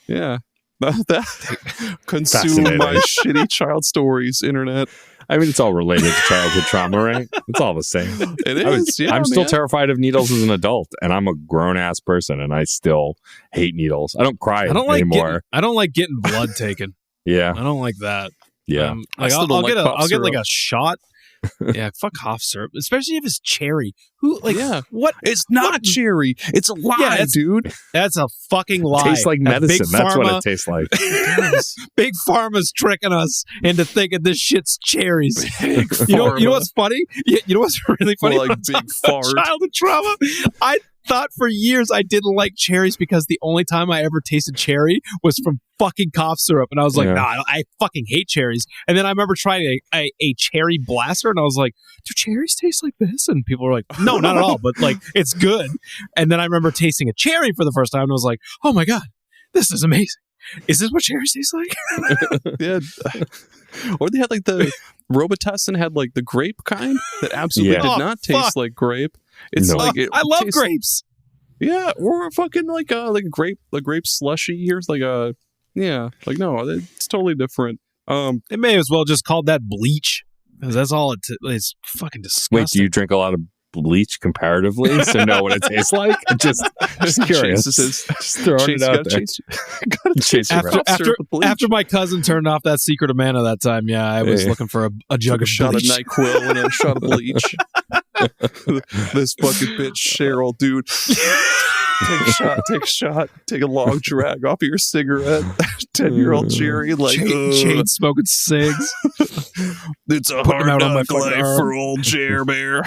yeah. That consume my shitty child stories, internet. I mean, it's all related to childhood trauma, right? It's all the same. It is. I'm still terrified of needles as an adult, and I'm a grown ass person, and I still hate needles. I don't cry anymore. I don't like getting blood taken. Yeah, I don't like that. Yeah, I'll get like a shot. Yeah, fuck cough syrup, especially if it's cherry. What? It's not cherry. It's a lie, dude. That's a fucking lie. Tastes like medicine. That's what it tastes like. Big Pharma's tricking us into thinking this shit's cherries. You know what's funny? You know what's really funny? Like big fart. Childhood trauma. I thought for years I didn't like cherries because the only time I ever tasted cherry was from fucking cough syrup, and I was like, nah, I fucking hate cherries. And then I remember trying a cherry blaster, and I was like, do cherries taste like this? And people were like, no, not at all, but like it's good. And then I remember tasting a cherry for the first time, and I was like, oh my god, this is amazing. Is this what cherries taste like? Yeah. Or they had like the Robitussin had like the grape kind that absolutely did not taste like grape. It's like I love grapes. Yeah, or fucking like a grape slushy. Here's like no, it's totally different. They may as well just call that bleach because that's all it's fucking disgusting. Wait, do you drink a lot of bleach comparatively to know what it tastes like? Just curious. Just throwing it out there. After my cousin turned off that Secret of Mana that time, I was looking for a jug of shot bleach. of NyQuil and a shot of bleach. This fucking bitch Cheryl, dude. Take a shot, take a long drag off of your cigarette. 10-year-old Jerry, like chain smoking cigs. It's a hard knock life for old Jer Bear.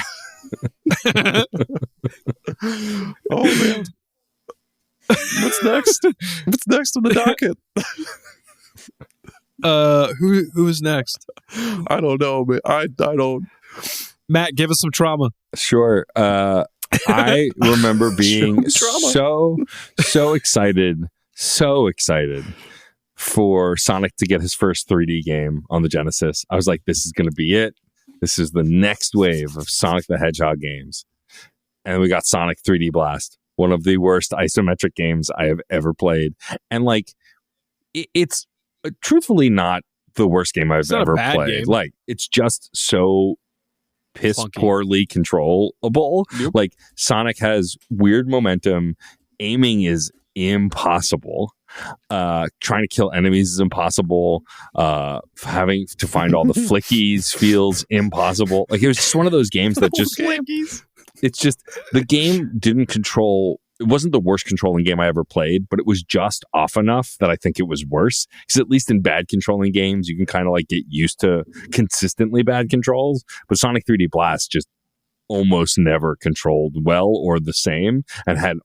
Oh man, what's next? What's next on the docket? Who's next? I don't know, man. I don't. Matt, give us some trauma. Sure. I remember being so excited for Sonic to get his first 3D game on the Genesis. I was like, this is going to be it. This is the next wave of Sonic the Hedgehog games. And we got Sonic 3D Blast, one of the worst isometric games I have ever played. And like, it's truthfully not the worst game I've ever played. Game. Like, it's just so poorly controllable. Yep. Like, Sonic has weird momentum. Aiming is impossible. Trying to kill enemies is impossible. Having to find all the flickies feels impossible. Like, it was just one of those games that just it's just the game didn't control. It wasn't the worst controlling game I ever played, but it was just off enough that I think it was worse. Because at least in bad controlling games, you can kind of like get used to consistently bad controls. But Sonic 3D Blast just almost never controlled well or the same, and had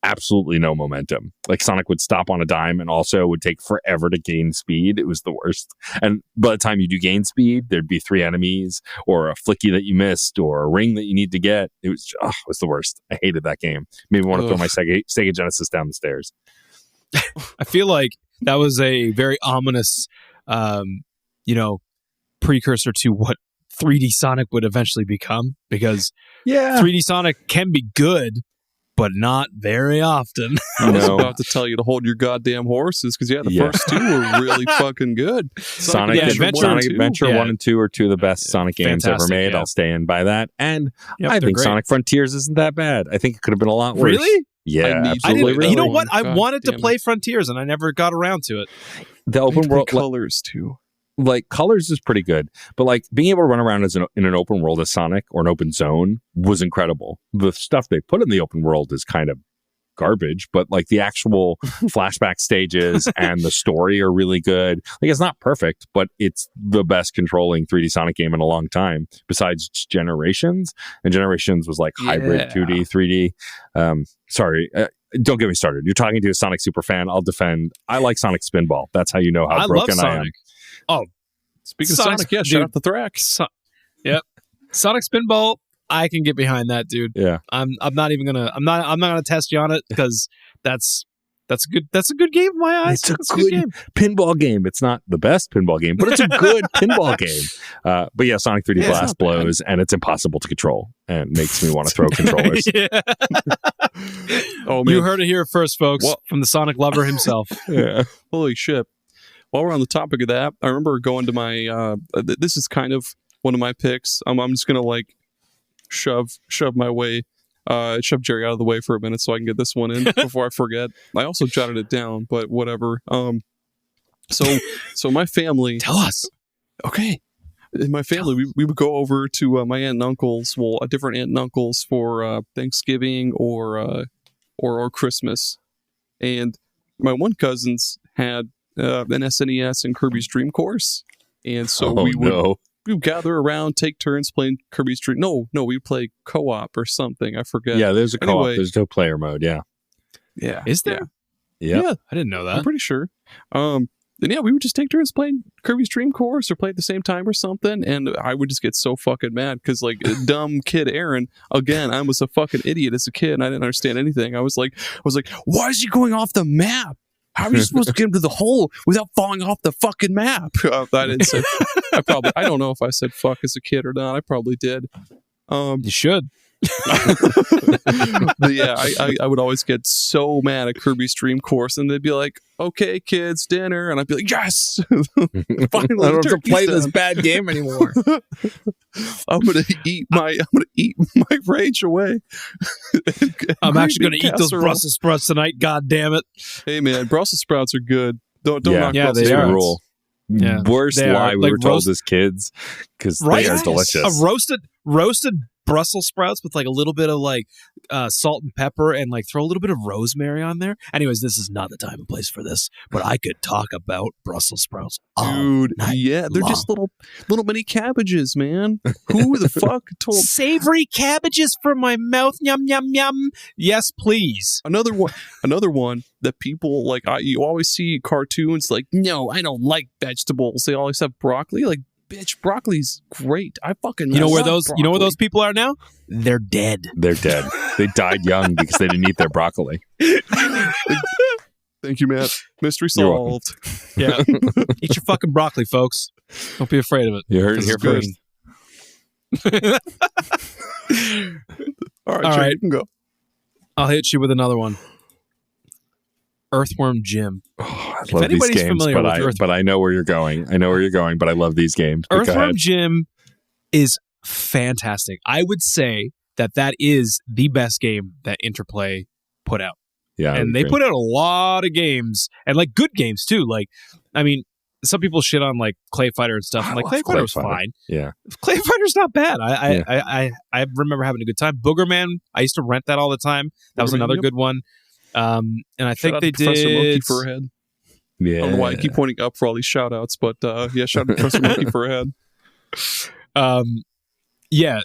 absolutely no momentum. Like, Sonic would stop on a dime and also would take forever to gain speed. It was the worst. And by the time you do gain speed, there'd be 3 enemies or a flicky that you missed or a ring that you need to get. It was the worst. I hated that game. Made me want to throw my Sega Genesis down the stairs. I feel like that was a very ominous precursor to what 3D Sonic would eventually become, because 3D Sonic can be good, but not very often. I was about to tell you to hold your goddamn horses because the first two were really fucking good. Sonic Adventure 1 and 2 are two of the best Sonic games ever made. Yeah. I'll stand by that. And I think Sonic Frontiers isn't that bad. I think it could have been a lot worse. Really? Yeah, absolutely. You know what? I wanted to play Frontiers and I never got around to it. The open world colors too. Like colors is pretty good, but like being able to run around in an open world as Sonic or an open zone was incredible. The stuff they put in the open world is kind of garbage, but like the actual flashback stages and the story are really good. Like it's not perfect, but it's the best controlling 3D Sonic game in a long time besides Generations. And Generations was like hybrid 2D, 3D. Sorry, don't get me started. You're talking to a Sonic super fan. I'll defend. I like Sonic Spinball. That's how you know how broken I am. Oh, speaking of Sonic, shout out the Thrax. Yep, Sonic Spinball. I can get behind that, dude. Yeah, I'm not even gonna. I'm not gonna test you on it because that's a good game in my eyes. It's a good game. Pinball game. It's not the best pinball game, but it's a good pinball game. But yeah, Sonic 3D Blast blows, and it's impossible to control, and makes me want to throw controllers. Oh man, you heard it here first, folks, from the Sonic lover himself. Yeah, holy shit. While we're on the topic of that, I remember going to my. This is kind of one of my picks. I'm just gonna like shove Jerry out of the way for a minute so I can get this one in before I forget. I also jotted it down, but whatever. So my family. Tell us. Okay. In my family, we would go over to my aunt and uncles. Well, a different aunt and uncles for Thanksgiving or Christmas, and my one cousin's had an SNES and Kirby's Dream Course, and so we would gather around, take turns playing Kirby's Dream. No, we'd play co-op or something. I forget. Yeah, there's a co-op. There's no player mode. Yeah. Is there? Yeah. I didn't know that. I'm pretty sure. And yeah, we would just take turns playing Kirby's Dream Course or play at the same time or something, and I would just get so fucking mad because like dumb kid Aaron, again, I was a fucking idiot as a kid and I didn't understand anything. I was like, why is he going off the map? How are you supposed to get him to the hole without falling off the fucking map? I didn't say. I don't know if I said fuck as a kid or not. I probably did. You should. But yeah, I would always get so mad at Kirby's Dream Course, and they'd be like, "Okay, kids, dinner," and I'd be like, "Yes, finally, I don't have to play this bad game anymore." I'm gonna eat my rage away. I'm actually gonna eat those Brussels sprouts tonight. God damn it! Hey man, Brussels sprouts are good. Don't knock Brussels they sprouts. Rule. Yeah. Worst lie we were told as kids because they are delicious. A roasted Brussels sprouts with like a little bit of like salt and pepper and like throw a little bit of rosemary on there. Anyways, this is not the time and place for this, but I could talk about Brussels sprouts. Dude, yeah, they're just little mini cabbages, man. Who the fuck told savory cabbages for my mouth? Yum yum yum. Yes, please. Another one that people like. You always see cartoons like, no, I don't like vegetables. They always have broccoli. Like, bitch, broccoli's great. I fucking you know where those people are now? They're dead. They're dead. They died young because they didn't eat their broccoli. Thank you, Matt. Mystery solved. Yeah. Eat your fucking broccoli, folks. Don't be afraid of it. You heard it here first. All right, you can go. I'll hit you with another one. Earthworm Jim. Oh, I love these games, but I know where you're going. But I love these games. Earthworm Jim is fantastic. I would say that is the best game that Interplay put out. Yeah, and they put out a lot of games and like good games too. Like, I mean, some people shit on like Clay Fighter and stuff. I'm like, Clay Fighter was fine. Yeah, Clay Fighter's not bad. I remember having a good time. Boogerman, I used to rent that all the time. That was another good one. And I think they did Professor Monkey for a head. Yeah, I don't know why I keep pointing up for all these shout outs, but yeah, shout out to Professor Monkey for a head. Yeah,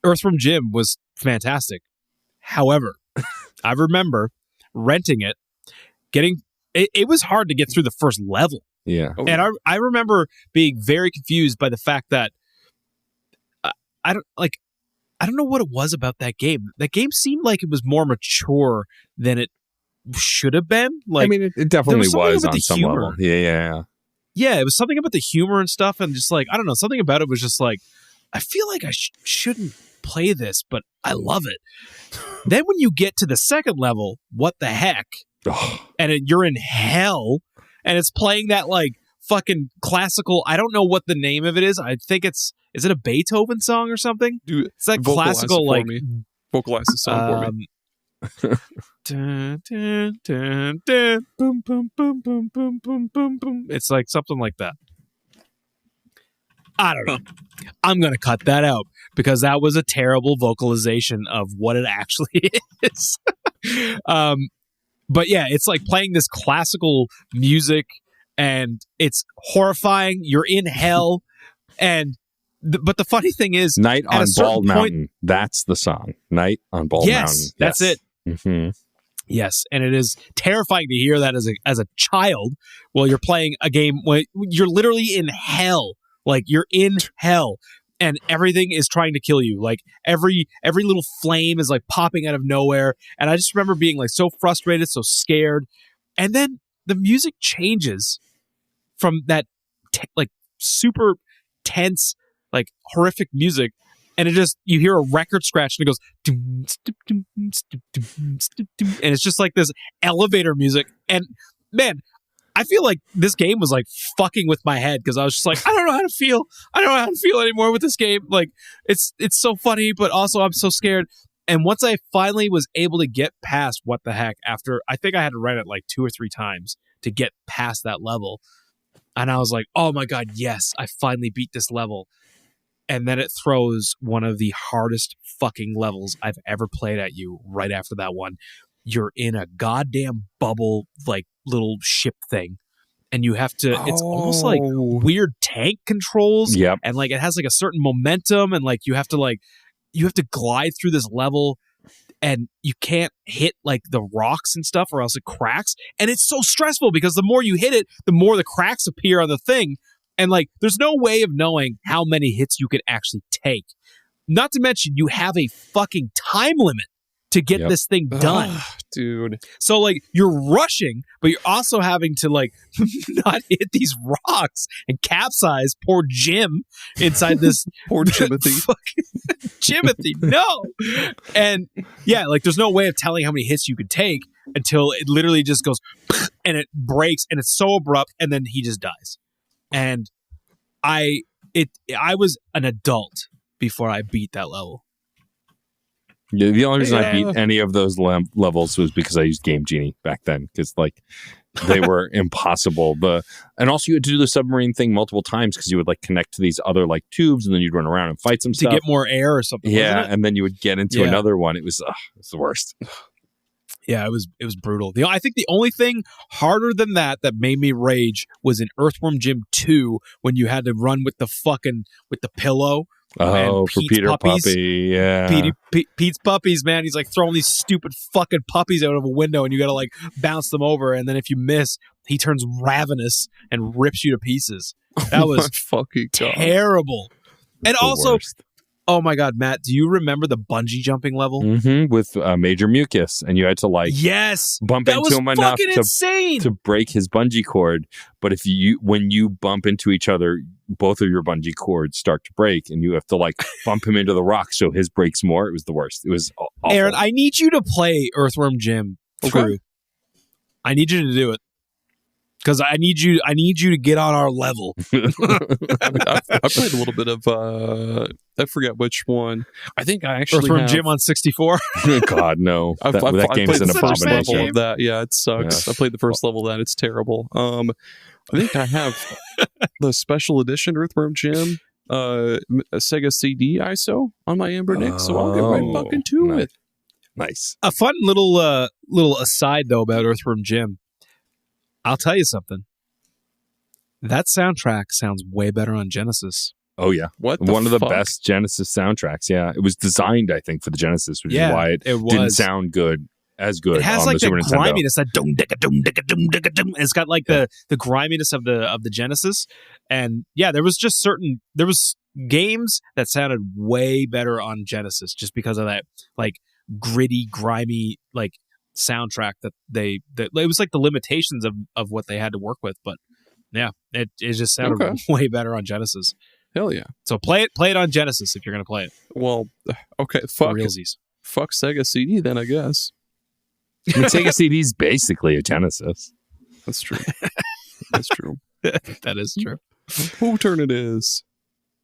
Earthworm Jim was fantastic. However, I remember renting it, it was hard to get through the first level. Yeah. And I remember being very confused by the fact that I don't know what it was about that game. That game seemed like it was more mature than it should have been. Like, I mean, it definitely was on some level. Yeah. Yeah, it was something about the humor and stuff, and just like, I don't know, something about it was just like, I feel like I shouldn't play this, but I love it. Then when you get to the second level, what the heck? And you're in hell, and it's playing that like fucking classical. I don't know what the name of it is. I think is it a Beethoven song or something? Dude, it's that classical like vocalize the song for me. Dun, dun, dun, dun, boom, boom, boom, boom, boom, boom, boom, boom. It's like something like that. I don't know. I'm going to cut that out because that was a terrible vocalization of what it actually is. But yeah, it's like playing this classical music and it's horrifying. You're in hell. But the funny thing is, Night on Bald Mountain. That's the song. Night on Bald Mountain. Yes, that's it. Mm-hmm. Yes, and it is terrifying to hear that as a child while you're playing a game where you're literally in hell. Like you're in hell, and everything is trying to kill you. Like every little flame is like popping out of nowhere. And I just remember being like so frustrated, so scared. And then the music changes from that like super tense, like horrific music, and you hear a record scratch and it goes and it's just like this elevator music. And man, I feel like this game was like fucking with my head because I was just like, I don't know how to feel. I don't know how to feel anymore with this game. Like it's so funny, but also I'm so scared. And once I finally was able to get past what the heck, after I think I had to run it like 2 or 3 times to get past that level. And I was like, oh my God, yes, I finally beat this level. And then it throws one of the hardest fucking levels I've ever played at you right after that one. You're in a goddamn bubble, like little ship thing. And you have to, it's almost like weird tank controls. Yep. And like it has like a certain momentum. And like you have to glide through this level. And you can't hit like the rocks and stuff or else it cracks. And it's so stressful because the more you hit it, the more the cracks appear on the thing. And like, there's no way of knowing how many hits you could actually take. Not to mention, you have a fucking time limit to get this thing done. Dude. So like, you're rushing, but you're also having to like not hit these rocks and capsize poor Jim inside this poor Jimothy. Jimothy, no. And yeah, like there's no way of telling how many hits you could take until it literally just goes and it breaks and it's so abrupt and then he just dies. And I was an adult before I beat that level. Yeah, the only reason I beat any of those levels was because I used Game Genie back then, because like they were impossible. And also you had to do the submarine thing multiple times because you would like connect to these other like tubes and then you'd run around and fight some stuff to get more air or something. Yeah, wasn't it? and then you would get into another one. It was the worst. Yeah, it was brutal. I think the only thing harder than that made me rage was in Earthworm Jim 2 when you had to run with the pillow. Oh, for Peter puppies. Puppy, yeah. Pete's puppies, man. He's like throwing these stupid fucking puppies out of a window and you got to like bounce them over. And then if you miss, he turns ravenous and rips you to pieces. That was fucking terrible. And also, worst. Oh my God, Matt, do you remember the bungee jumping level? Mm-hmm, with Major Mucus, and you had to like bump into him enough to break his bungee cord. But when you bump into each other, both of your bungee cords start to break, and you have to like bump him into the rock so his breaks more. It was the worst. It was awful. Aaron, I need you to play Earthworm Jim through. I need you to do it. Because I need you to get on our level. I played a little bit of I forget which one. I think I actually Earthworm Jim on 64. God, no. I that game's an first abomination. level of that. Yeah, it sucks. Yeah. I played the first level of that. It's terrible. I think I have the special edition Earthworm Jim a Sega CD ISO on my Amber Nick, so I'll get right fucking to it. Nice. A fun little aside though about Earthworm Jim. I'll tell you something. That soundtrack sounds way better on Genesis. Oh, yeah. One of the best Genesis soundtracks. Yeah. It was designed, I think, for the Genesis, which is why it didn't sound as good. It has on like the Super that Nintendo. griminess, that dum dicka dum dicka dum dicka dum. It's got like the griminess of the Genesis. And yeah, there was games that sounded way better on Genesis just because of that like gritty, grimy, like soundtrack that it was like the limitations of what they had to work with, but yeah, it just sounded way better on Genesis. Hell yeah. So play it on Genesis if you're going to play it. Well, okay, For realsies. fuck Sega CD then, I guess. I mean, Sega CD's basically a Genesis. That's true. That's true. That is true. Whose turn it is?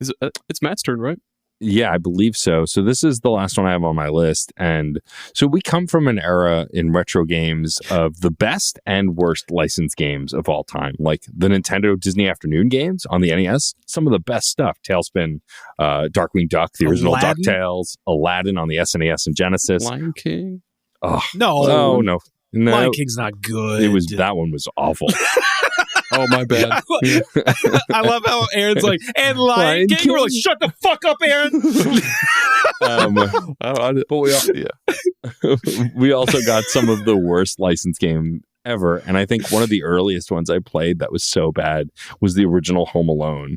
Is it? It's Matt's turn, right? Yeah, I believe so. So this is the last one I have on my list. And so we come from an era in retro games of the best and worst licensed games of all time. Like the Nintendo Disney Afternoon games on the NES, some of the best stuff. Tailspin, Darkwing Duck, the original Aladdin? DuckTales, Aladdin on the SNES and Genesis. Lion King. Oh, No. no. Lion King's not good. That one was awful. Oh, my bad. I love how Aaron's like, and Lion King. We're like, shut the fuck up, Aaron. We also got some of the worst licensed game ever. And I think one of the earliest ones I played that was so bad was the original Home Alone,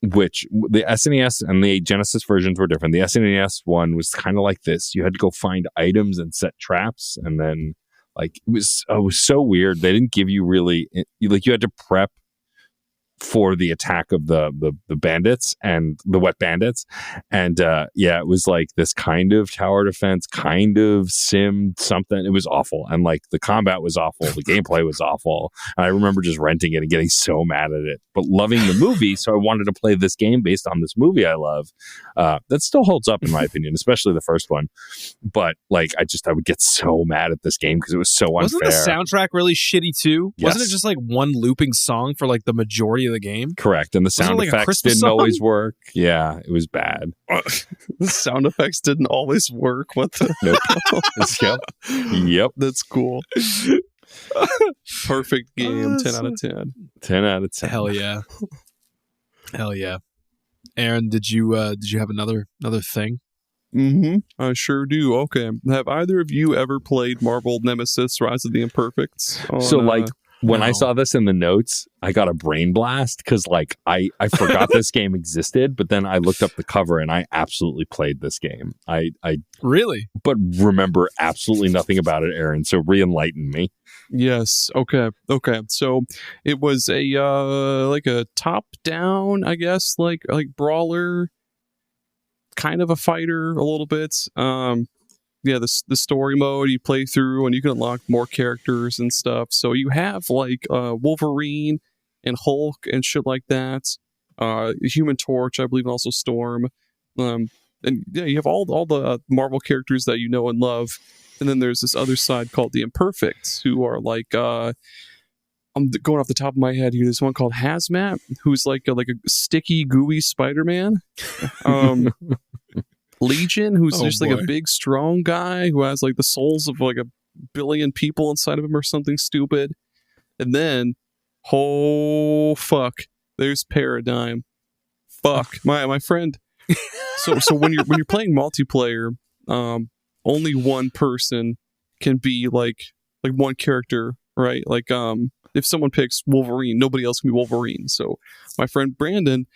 which the SNES and the Genesis versions were different. The SNES one was kind of like this. You had to go find items and set traps, and then like it was so weird. They didn't give you really, like, you had to prep for the attack of the bandits and the wet bandits, and it was like this kind of tower defense, kind of sim something. It was awful, and like the combat was awful, the gameplay was awful, and I remember just renting it and getting so mad at it, but loving the movie. So I wanted to play this game based on this movie I love. That still holds up in my opinion, especially the first one. But like I would get so mad at this game because it was so unfair. Wasn't the soundtrack really shitty too? Yes. Wasn't it just like one looping song for like the majority of the game? Correct. And the sound effects didn't always work. Yeah, it was bad. The sound effects didn't always work. What the? Nope. Yep. That's cool. Perfect game. 10 out of 10. 10 out of 10. Hell yeah. Hell yeah. Aaron, did you have another thing? Mm-hmm. I sure do. Okay. Have either of you ever played Marvel Nemesis: Rise of the Imperfects? So like when I saw this in the notes, I got a brain blast because like I forgot this game existed, but then I looked up the cover and I absolutely played this game. I really, but remember absolutely nothing about it, Aaron. So re-enlighten me. Yes. Okay. So it was a like a top-down, I guess, like brawler, kind of a fighter a little bit. The story mode you play through and you can unlock more characters and stuff. So you have like Wolverine and Hulk and shit like that. Human Torch, I believe, and also Storm. And yeah, you have all the Marvel characters that you know and love. And then there's this other side called the Imperfects, who are like I'm going off the top of my head here. There's one called Hazmat, who's like a sticky, gooey Spider-Man. Legion, who's just like a big, strong guy who has like the souls of like 1 billion people inside of him or something stupid. And then, there's Paradigm. Fuck, my friend. So when you're playing multiplayer, only one person can be like one character, right? Like if someone picks Wolverine, nobody else can be Wolverine. So my friend Brandon,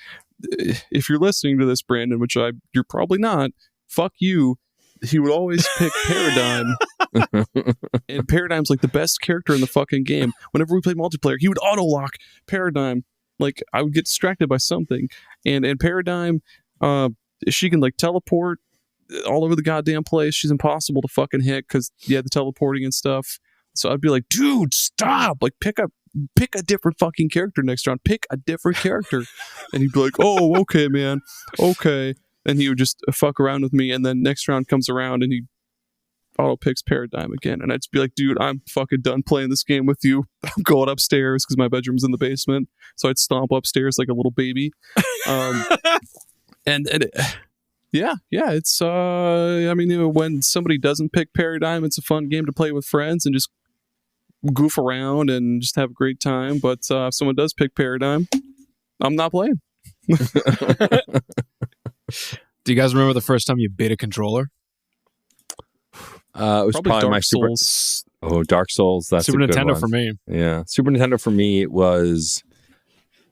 if you're listening to this, Brandon, which you're probably not, fuck you, he would always pick Paradigm. And Paradigm's like the best character in the fucking game. Whenever we play multiplayer, he would auto-lock Paradigm. Like, I would get distracted by something. And Paradigm, she can like teleport all over the goddamn place. She's impossible to fucking hit because, the teleporting and stuff. So I'd be like, dude, stop! Like, pick a different fucking character next round. Pick a different character. And he'd be like, oh, okay, man. Okay. And he would just fuck around with me. And then next round comes around and he auto picks Paradigm again. And I'd just be like, dude, I'm fucking done playing this game with you. I'm going upstairs because my bedroom's in the basement. So I'd stomp upstairs like a little baby. It's I mean, when somebody doesn't pick Paradigm, it's a fun game to play with friends and just goof around and just have a great time. But if someone does pick Paradigm, I'm not playing. Do you guys remember the first time you bit a controller? It was probably my Souls. Dark Souls. That's Super a good Nintendo one. for me. Yeah, Super Nintendo for me. It was,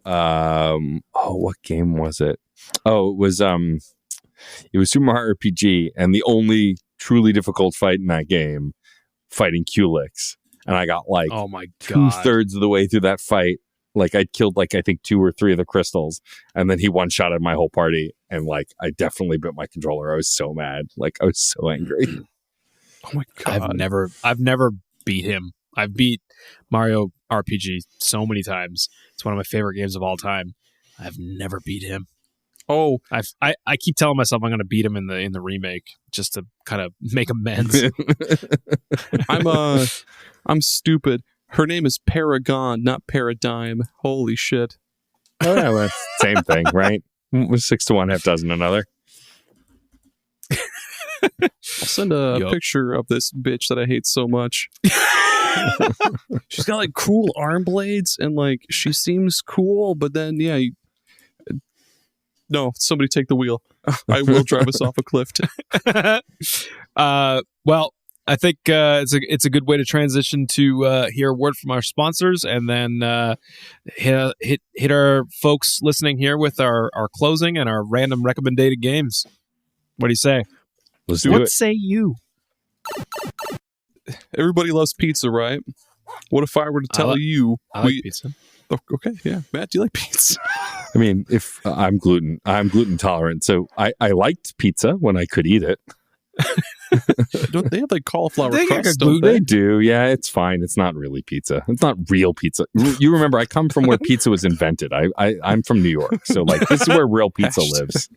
what game was it? Oh, it was Super Mario RPG, and the only truly difficult fight in that game, fighting Culex, and I got like oh my God, 2/3 of the way through that fight, Like I'd killed like I think 2 or 3 of the crystals, and then he one-shotted my whole party, and like I definitely bit my controller. I was so mad. Like I was so angry. Oh my god. I've never beat him. I've beat Mario RPG so many times. It's one of my favorite games of all time. I've never beat him. Oh, I keep telling myself I'm going to beat him in the remake just to kind of make amends. I'm stupid. Her name is Paragon, not Paradigm. Holy shit. Oh yeah, well, same thing, right? 6 to 1, half dozen another. I'll send a picture of this bitch that I hate so much. She's got like cool arm blades, and like she seems cool, but then no, somebody take the wheel. I will drive us off a cliff. Well, I think it's a good way to transition to hear a word from our sponsors, and then hit our folks listening here with our closing and our random recommended games. What do you say? Let's do it. What say you? Everybody loves pizza, right? What if I were to tell you? I like pizza. Oh, okay, yeah. Matt, do you like pizza? I mean, if I'm gluten tolerant, so I liked pizza when I could eat it. Don't they have like cauliflower crust? They do, yeah. It's fine. It's not really pizza. It's not real pizza. You remember, I come from where pizza was invented. I'm from New York, so like this is where real pizza lives.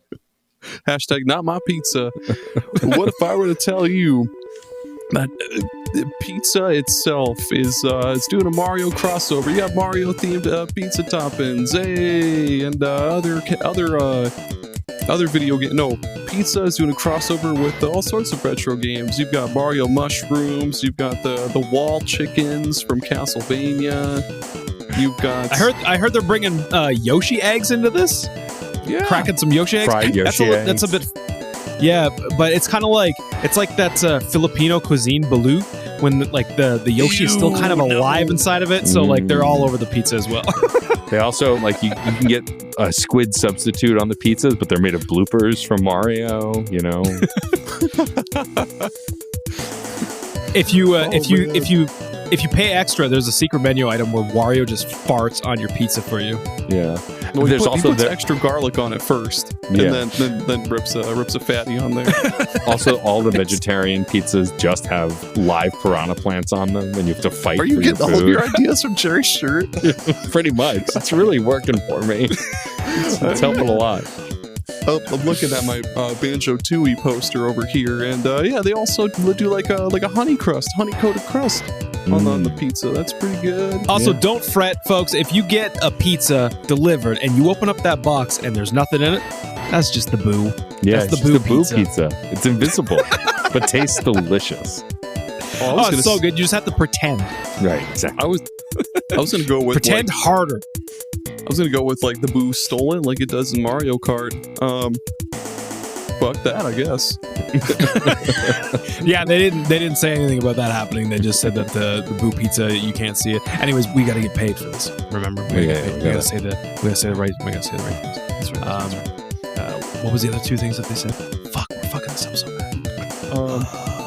Hashtag not my pizza. What if I were to tell you that pizza itself is doing a Mario crossover? You got Mario themed pizza toppings, hey, and other video game. No, pizza is doing a crossover with all sorts of retro games. You've got Mario Mushrooms. You've got the wall chickens from Castlevania. You've got. I heard they're bringing Yoshi eggs into this. Yeah, cracking some Yoshi eggs. Fried Yoshi eggs. That's a bit. Yeah, but it's kind of like that Filipino cuisine balut when the Yoshi is still kind of alive inside of it. So like they're all over the pizza as well. They also like you can get a squid substitute on the pizzas, but they're made of bloopers from Mario. You know. If you pay extra, there's a secret menu item where Wario just farts on your pizza for you. Yeah. Well, he puts extra garlic on it first, and then rips a fatty on there. Also, all the vegetarian pizzas just have live piranha plants on them, and you have to fight. Are you for getting your all food. of your ideas from Jerry's shirt? Pretty much. It's really working for me. It's helping a lot. I'm looking at my Banjo-Tooie poster over here, and they also do like a honey-coated crust on the pizza. That's pretty good. Also, don't fret, folks. If you get a pizza delivered and you open up that box and there's nothing in it, that's just the boo. Yeah, that's it's the boo pizza. It's invisible, but tastes delicious. Oh, it's so good. You just have to pretend. Right, exactly. I was going to go with pretend harder. I was going to go with like the boo stolen like it does in Mario Kart. Fuck that, I guess. Yeah, they didn't say anything about that happening. They just said that the boo pizza, you can't see it. Anyways, we got to get paid for this. Remember, we got to say the right things. That's right. What was the other 2 things that they said? Fuck, we're fucking this up so bad.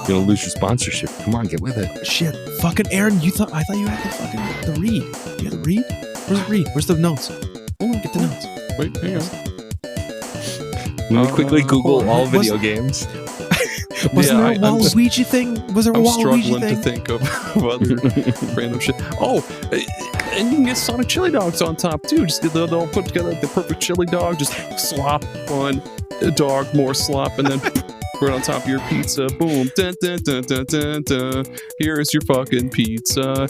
You're gonna lose your sponsorship. Come on, get with it. Shit, fucking Aaron, I thought you had the read. Do you have the read? Where's the read? Where's the notes? Get the notes. Wait, hang on. Let me quickly Google all video games. Wasn't there a Waluigi thing? Was there a Waluigi thing? I'm struggling to think of other random shit. Oh, and you can get Sonic chili dogs on top too. Just they'll put together the perfect chili dog. Just slop on a dog, more slop, and then right on top of your pizza. Boom. Dun, dun, dun, dun, dun, dun. Here's your fucking pizza.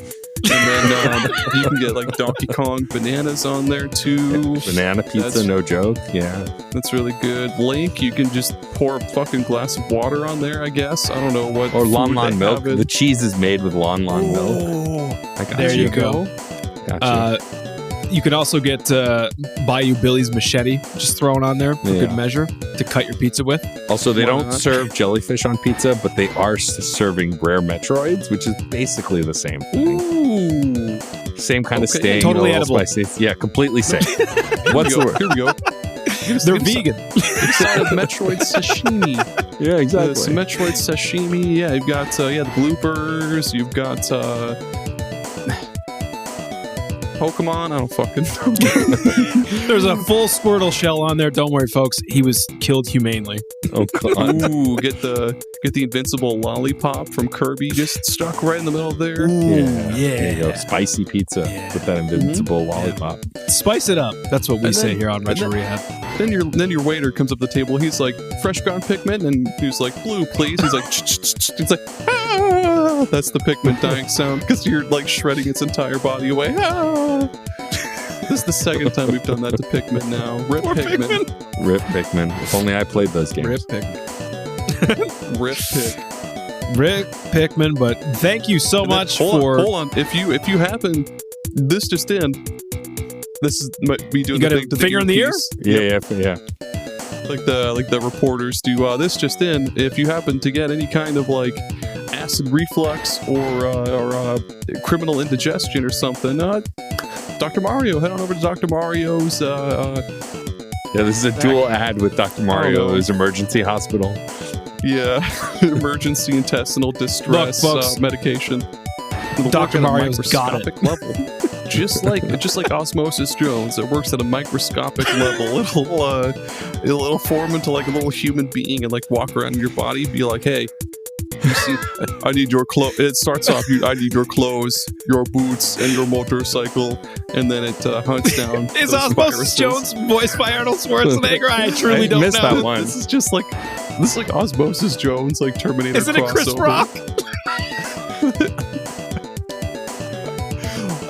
And then you can get like Donkey Kong bananas on there too. Banana pizza, no joke. Yeah, that's really good. Link, you can just pour a fucking glass of water on there, I guess. I don't know what. Or Lon milk. The cheese is made with Lon milk. There you go. Gotcha. You can also get Bayou Billy's machete just thrown on there for good measure to cut your pizza with. Also, they don't serve jellyfish on pizza, but they are serving rare Metroids, which is basically the same thing. Ooh. Same kind of stain. Totally edible. Spicy. Yeah, completely safe. What's the word? Here we go. They're vegan. Inside of Metroid sashimi. Yeah, exactly. So Metroid sashimi. Yeah, you've got the bloopers. You've got Pokemon? I don't fucking know. There's a full Squirtle shell on there. Don't worry, folks. He was killed humanely. Oh god. Ooh, get the invincible lollipop from Kirby just stuck right in the middle there. Yeah. There you go. Spicy pizza with that invincible lollipop. Spice it up. That's what we say here on Retro Rehab. Then your waiter comes up to the table. He's like, fresh ground Pikmin, and he's like, blue, please. He's like, it's like, ah! That's the Pikmin dying sound because you're like shredding its entire body away. Ah! This is the second time we've done that to Pikmin now. Rip Pikmin. Rip Pikmin. If only I played those games. Rip Pikmin. Rip Pik. Rip Pikmin, but thank you so much for... Hold on. If you happen... This just in. This is me doing you got the finger in the ear? Yeah. Like the reporters do. This just in. If you happen to get any kind of like acid reflux or criminal indigestion or something, Dr. Mario, head on over to Dr. Mario's. This is a dual ad with Dr. Mario's emergency hospital. Yeah, emergency intestinal distress medication. Dr. Mario's got it. Level. Just like Osmosis Jones, it works at a microscopic level. It'll form into like a little human being and like walk around in your body, be like, hey. I need your clothes. It starts off, I need your clothes, your boots, and your motorcycle, and then it hunts down. Is Osmosis Jones voiced by Arnold Schwarzenegger? I truly don't know. That one. This is like Osmosis Jones, like Terminator. Isn't it Chris Rock?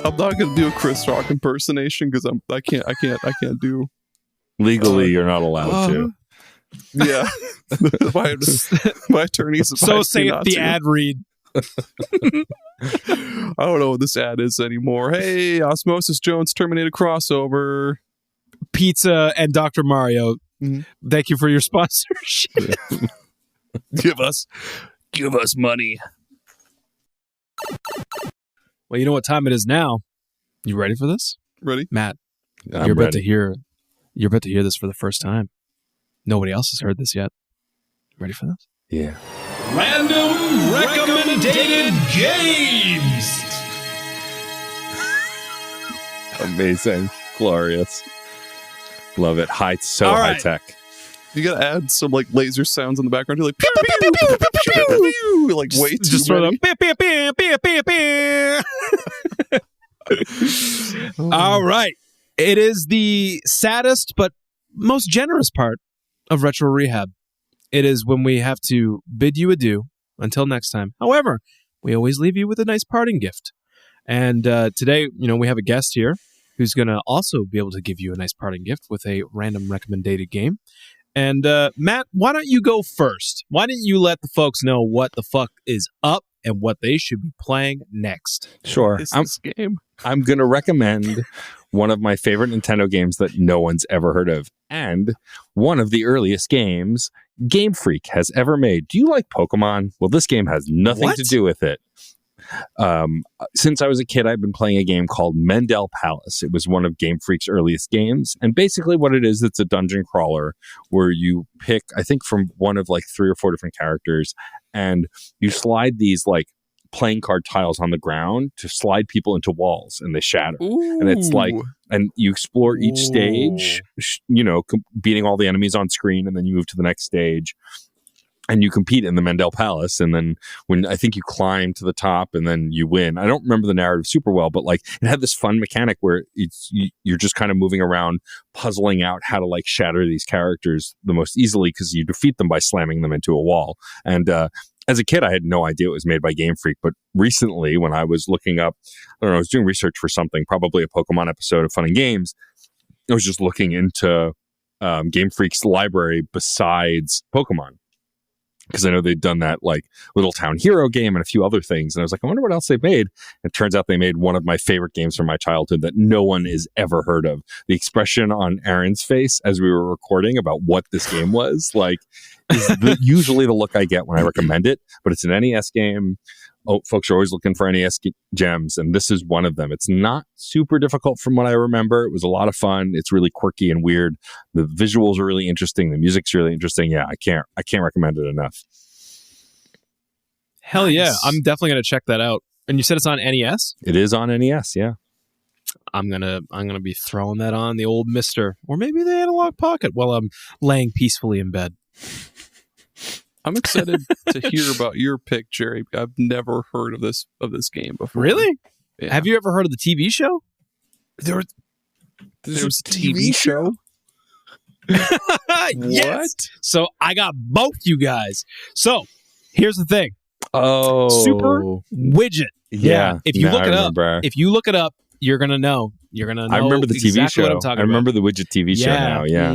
I'm not gonna do a Chris Rock impersonation because I can't do. Legally, you're not allowed to. Yeah, my attorney's so say it, the ad read. I don't know what this ad is anymore. Hey, Osmosis Jones Terminator crossover, pizza and Dr. Mario. Mm-hmm. Thank you for your sponsorship. Give us money. Well, you know what time it is now. You ready for this? Ready, Matt? You're about to hear this for the first time. Nobody else has heard this yet. Ready for this? Yeah. Random recommended games. Amazing. Glorious. Love it. High tech. You gotta add some like laser sounds in the background. You're like pew, pew, pew, pew, pew, pew, pew. Like way too just throw them. All right. It is the saddest but most generous part of Retro Rehab. It is when we have to bid you adieu until next time. However, we always leave you with a nice parting gift. And today, we have a guest here who's going to also be able to give you a nice parting gift with a random recommended game. And Matt, why don't you go first? Why don't you let the folks know what the fuck is up and what they should be playing next? Sure. This game. I'm going to recommend one of my favorite Nintendo games that no one's ever heard of, and one of the earliest games Game Freak has ever made. Do you like Pokemon? Well, this game has nothing to do with it. Since I was a kid, I've been playing a game called Mendel Palace. It was one of Game Freak's earliest games, and basically what it is, it's a dungeon crawler where you pick, I think, from one of like 3 or 4 different characters, and you slide these like playing card tiles on the ground to slide people into walls, and they shatter. Ooh. And it's like, and you explore each stage, beating all the enemies on screen, and then you move to the next stage. And you compete in the Mendel Palace, and then when I think you climb to the top, and then you win. I don't remember the narrative super well, but like it had this fun mechanic where you're just kind of moving around, puzzling out how to like shatter these characters the most easily because you defeat them by slamming them into a wall. And as a kid, I had no idea it was made by Game Freak, but recently when I was looking up, I was doing research for something, probably a Pokemon episode of Fun and Games. I was just looking into Game Freak's library besides Pokemon, because I know they'd done that like Little Town Hero game and a few other things. And I was like, I wonder what else they made. It turns out they made one of my favorite games from my childhood that no one has ever heard of. The expression on Aaron's face as we were recording about what this game was like is usually the look I get when I recommend it, but it's an NES game. Oh, folks are always looking for NES gems, and this is one of them. It's not super difficult from what I remember. It was a lot of fun. It's really quirky and weird. The visuals are really interesting. The music's really interesting. Yeah, I can't recommend it enough. Hell yeah. I'm definitely going to check that out. And you said it's on NES? It is on NES, yeah. I'm gonna be throwing that on the old Mister, or maybe the Analogue Pocket while I'm laying peacefully in bed. I'm excited to hear about your pick, Jerry. I've never heard of this game before. Really? Yeah. Have you ever heard of the TV show? There's a TV show? Yes. So I got both you guys. So here's the thing. Oh, Super Widget. Yeah. If you look it up, you're gonna know. You're gonna know. I remember the TV exactly show. what I'm talking I remember the Widget TV show now. Yeah.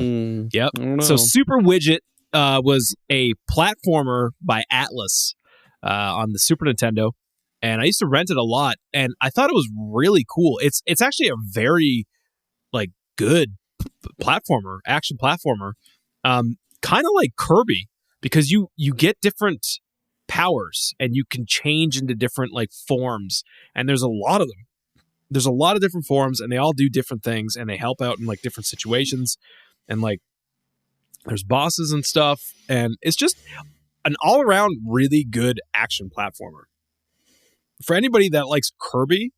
Yep. So Super Widget was a platformer by Atlas on the Super Nintendo, and I used to rent it a lot, and I thought it was really cool. It's actually a very good platformer, action platformer, kind of like Kirby, because you get different powers and you can change into different forms, and there's a lot of them. There's a lot of different forms, and they all do different things, and they help out in different situations, and there's bosses and stuff, and it's just an all-around really good action platformer. For anybody that likes Kirby,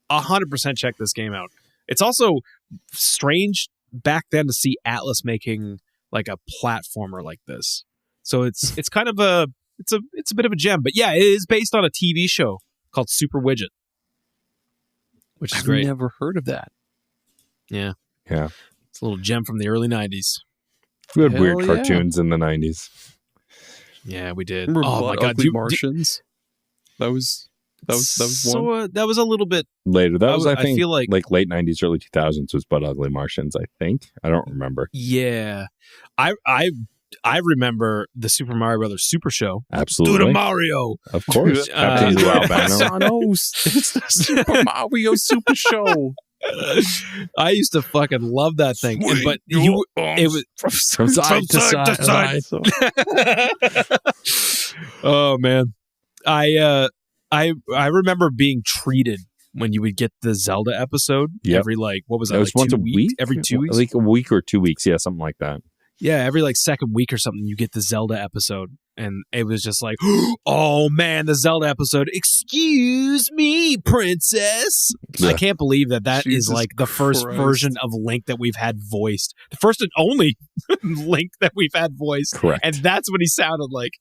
100% check this game out. It's also strange back then to see Atlas making a platformer like this. So it's kind of a bit of a gem. But yeah, it is based on a TV show called Super Widget, which is great. I've never heard of that. Yeah. Yeah. It's a little gem from the early 90s. We had weird cartoons in the 90s. Yeah, we did. Remember oh my god, Ugly Martians? That was one. So that was a little bit later. That was I think feel like late 90s, early 2000s was But Ugly Martians, I think. I don't remember. Yeah. I remember the Super Mario Brothers Super Show. Absolutely. Do the Mario. Of course. Captain Lou Albano. It's the Super Mario Super Show. I used to fucking love that thing. But it was from side to side. Oh man. I remember being treated when you would get the Zelda episode every what was that? It was once a week? Every 2 weeks? Like a week or 2 weeks, yeah, something like that. Yeah, every second week or something you get the Zelda episode. And it was just oh man, the Zelda episode. Excuse me, princess. I can't believe that Jesus is the first version of Link that we've had voiced. The first and only Link that we've had voiced. Correct. And that's what he sounded like.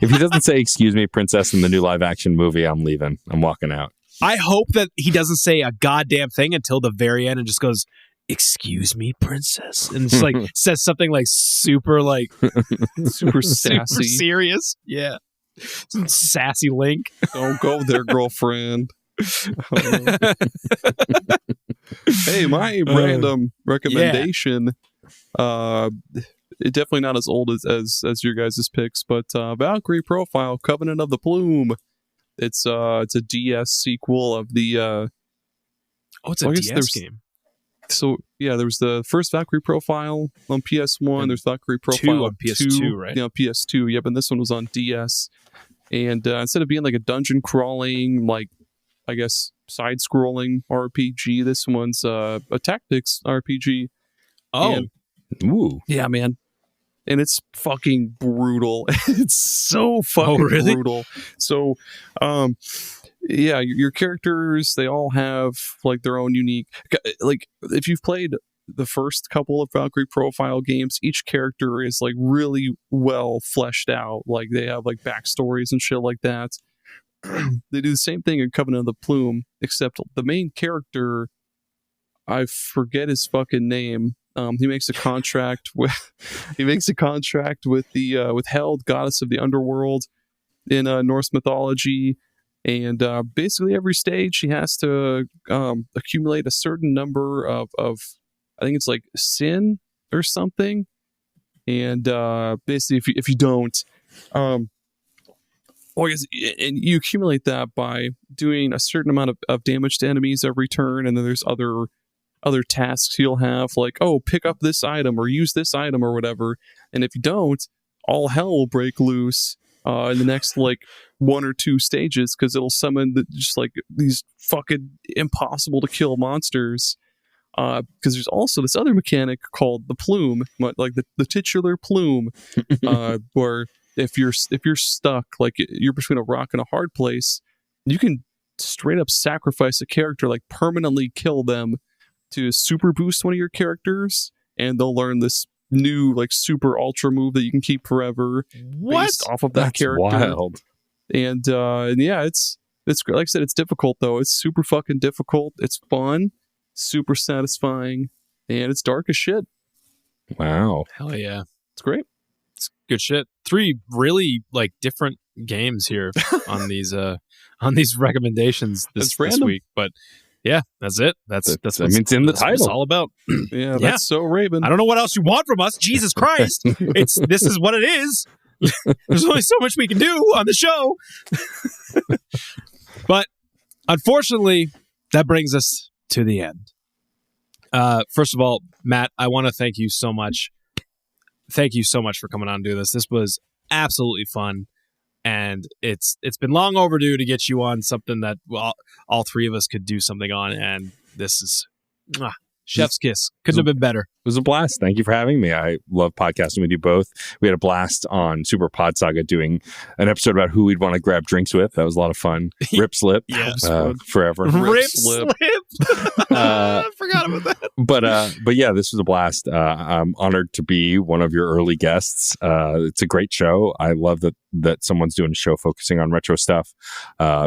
If he doesn't say excuse me, princess in the new live action movie, I'm leaving. I'm walking out. I hope that he doesn't say a goddamn thing until the very end and just goes, excuse me, princess, and just says something super super sassy, super serious. Yeah, some sassy Link. Don't go there, girlfriend. Hey, my random recommendation. It definitely not as old as your guys' picks, but Valkyrie Profile: Covenant of the Plume. It's a DS sequel of the. It's a DS game. So yeah, there was the first Valkyrie Profile on PS1. There's Valkyrie Profile on PS2, right? Yeah, PS2. Yep, and this one was on DS. And instead of being a dungeon crawling, I guess side-scrolling RPG, this one's a tactics RPG. Oh, ooh, yeah, man. And it's fucking brutal. It's so fucking brutal. So, yeah, your characters, they all have their own unique, if you've played the first couple of Valkyrie Profile games, each character is really well fleshed out. They have backstories and shit like that. They do the same thing in Covenant of the Plume, except the main character, I forget his fucking name. He makes a contract with the Held, goddess of the underworld in Norse mythology. And basically every stage she has to accumulate a certain number of I think it's sin or something. And basically if you don't, and you accumulate that by doing a certain amount of damage to enemies every turn. And then there's other tasks you'll have, pick up this item or use this item or whatever. And if you don't, all hell will break loose in the next one or two stages, because it'll summon these fucking impossible to kill monsters. Because there's also this other mechanic called the plume, the titular plume, where if you're stuck, you're between a rock and a hard place, you can straight up sacrifice a character, like permanently kill them to super boost one of your characters, and they'll learn this new like super ultra move that you can keep forever based off of that That's character. Wild. And yeah, it's great. Like I said, it's difficult though. It's super fucking difficult. It's fun, super satisfying, and it's dark as shit. Wow. Hell yeah. It's great. It's good shit. 3 really like different games here on these recommendations this week. But yeah, that's it. That's I mean, it's in the title. What it's all about. Yeah, that's so Raven. I don't know what else you want from us. Jesus Christ. This is what it is. There's only so much we can do on the show. But unfortunately, that brings us to the end. First of all, Matt, I want to thank you so much. Thank you so much for coming on and do this. This was absolutely fun. And it's been long overdue to get you on something that all 3 of us could do something on. And this is chef's kiss. Couldn't have been better. It was a blast. Thank you for having me. I love podcasting with you both. We had a blast on Super Pod Saga doing an episode about who we'd want to grab drinks with. That was a lot of fun. Rip Slip. Forever. Rip Slip. I forgot about that. But yeah, this was a blast. I'm honored to be one of your early guests. It's a great show. I love that someone's doing a show focusing on retro stuff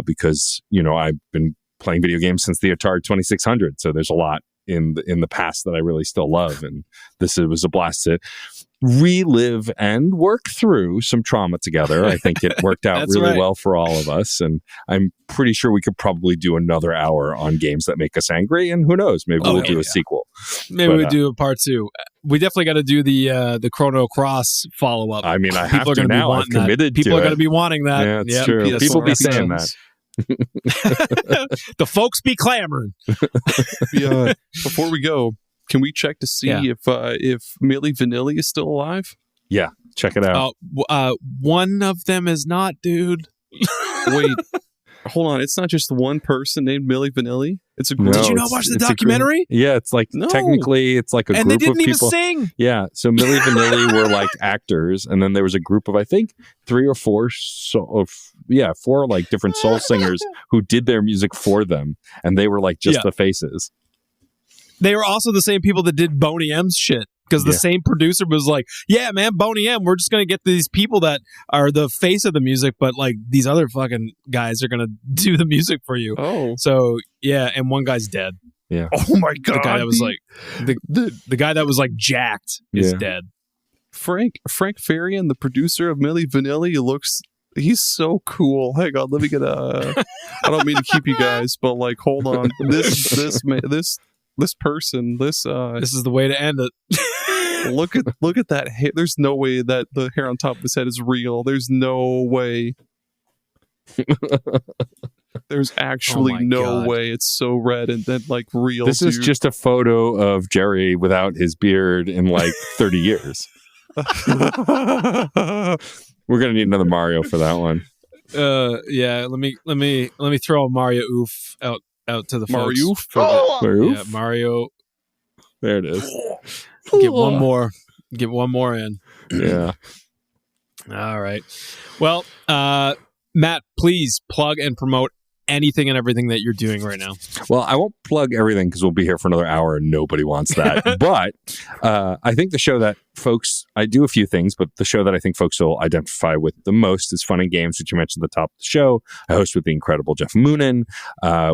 because, I've been playing video games since the Atari 2600. So there's a lot in the past that I really still love, and it was a blast to relive and work through some trauma together. I think it worked out really well for all of us, and I'm pretty sure we could probably do another hour on games that make us angry, and who knows, maybe we'll do a sequel. Maybe we'll do a part 2. We definitely got to do the Chrono Cross follow-up. I mean, I have to now. I've committed to it. People are going to be wanting that. Yeah, it's true. People be saying that. The folks be clamoring. Before we go, can we check to see if Milli Vanilli is still alive? Yeah, check it out. One of them is not, dude. Wait, hold on. It's not just one person named Milli Vanilli. It's a group. Did you not watch the documentary? Yeah, it's like technically it's like a group of people. And they didn't even sing. Yeah, so Milli Vanilli were like actors, and then there was a group of I think 3 or 4 4 like different soul singers who did their music for them, and they were like just the faces. They were also the same people that did Boney M's shit. Because the same producer was like, yeah, man, Boney M, we're just going to get these people that are the face of the music, but like these other fucking guys are going to do the music for you. Oh. So, yeah, and one guy's dead. Yeah. Oh my God. The guy that was like, the guy that was like jacked is dead. Frank Farian, the producer of Milli Vanilli, he's so cool. Hang on, let me get I don't mean to keep you guys, but like, hold on. This person, this is the way to end it. Look at that hair. There's no way that the hair on top of his head is real. There's no way. There's actually no way. It's so red and then like real. This is just a photo of Jerry without his beard in like 30 years. We're gonna need another Mario for that one. Yeah. Let me throw a Mario oof out to the Mario. Yeah, Mario. There it is. Get one more. Get one more in. Yeah. All right. Well, Matt, please plug and promote anything and everything that you're doing right now. Well, I won't plug everything because we'll be here for another hour and nobody wants that. But I think the show that I do a few things, but the show that I think folks will identify with the most is Fun and Games, which you mentioned at the top of the show. I host with the incredible Jeff Moonen.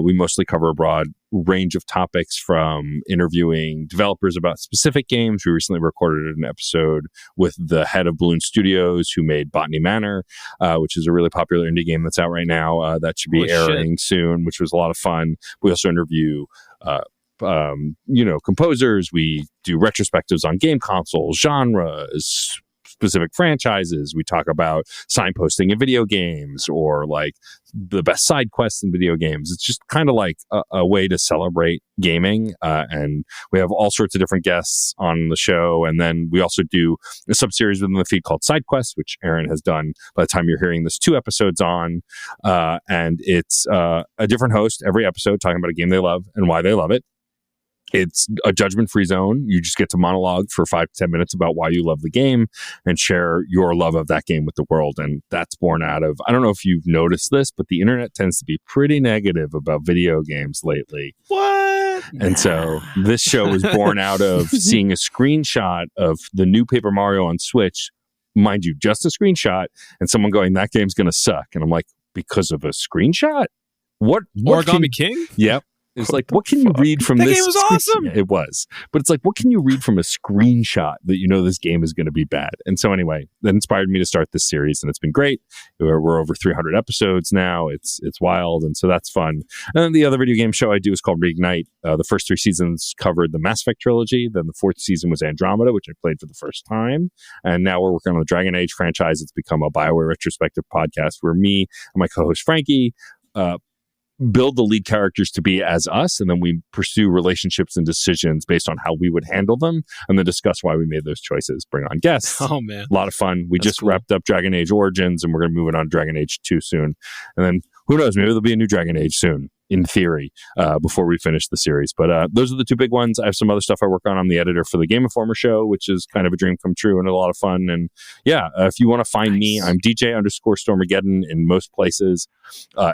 We mostly cover a broad range of topics, from interviewing developers about specific games. We recently recorded an episode with the head of Balloon Studios, who made Botany Manor, which is a really popular indie game that's out right now. That should be airing soon, which was a lot of fun. We also interview composers. We do retrospectives on game consoles, genres, specific franchises. We talk about signposting in video games, or like the best side quests in video games. It's just kind of like a way to celebrate gaming. And we have all sorts of different guests on the show. And then we also do a sub-series within the feed called Side Quests, which Aaron has done by the time you're hearing this 2 episodes on. And it's a different host every episode talking about a game they love and why they love it. It's a judgment-free zone. You just get to monologue for 5 to 10 minutes about why you love the game and share your love of that game with the world. And that's born out of, I don't know if you've noticed this, but the internet tends to be pretty negative about video games lately. What? And so this show was born out of seeing a screenshot of the new Paper Mario on Switch, mind you, just a screenshot, and someone going, that game's going to suck. And I'm like, because of a screenshot? What Origami King? Yep. It's like, what can you read from this? That game was awesome. Yeah, it was. But it's like, what can you read from a screenshot that you know this game is going to be bad? And so anyway, that inspired me to start this series, and it's been great. We're over 300 episodes now. It's wild, and so that's fun. And then the other video game show I do is called Reignite. The first 3 seasons covered the Mass Effect trilogy. Then the 4th season was Andromeda, which I played for the first time. And now we're working on the Dragon Age franchise. It's become a BioWare retrospective podcast where me and my co-host Frankie build the lead characters to be as us, and then we pursue relationships and decisions based on how we would handle them, and then discuss why we made those choices. Bring on guests. Oh man, a lot of fun. We just wrapped up Dragon Age Origins, and we're going to move it on to Dragon Age 2 soon. And then who knows? Maybe there'll be a new Dragon Age soon, in theory, before we finish the series. But those are the 2 big ones. I have some other stuff I work on. I'm the editor for the Game Informer show, which is kind of a dream come true and a lot of fun. And yeah, if you want to find me, I'm DJ_Stormageddon in most places,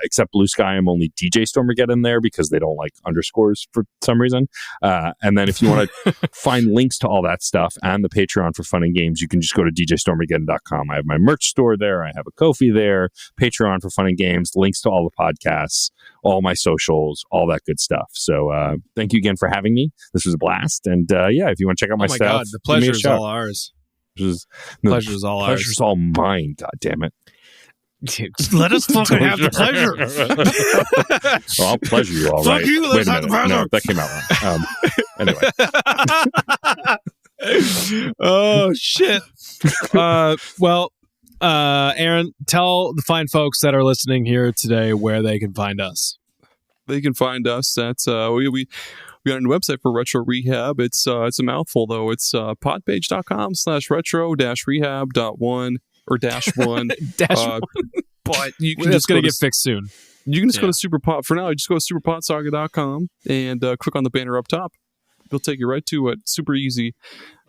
except Blue Sky. I'm only DJ Stormageddon there because they don't like underscores for some reason. And then if you want to find links to all that stuff and the Patreon for fun and games, you can just go to djstormageddon.com. I have my merch store there. I have a Ko-fi there, Patreon for fun and games, links to all the podcasts, all my socials, all that good stuff. So thank you again for having me. This was a blast. And yeah, if you want to check out my stuff, God, the pleasure is all ours. Pleasure is all ours. Pleasure's all mine, God damn it. Let us fucking have the pleasure. Well, I'll pleasure you all right. Fuck you, Wait a minute. No, that came out wrong. Anyway. Oh, shit. Aaron, tell the fine folks that are listening here today where they can find us. They can find us at we got a new website for Retro Rehab. It's a mouthful though. It's podpage.com/retro-rehab.1 or -1. -1. But you can just going to get fixed soon. You can just go to Superpod for now. You just go to superpodsaga.com and click on the banner up top. It'll take you right to it. Super easy.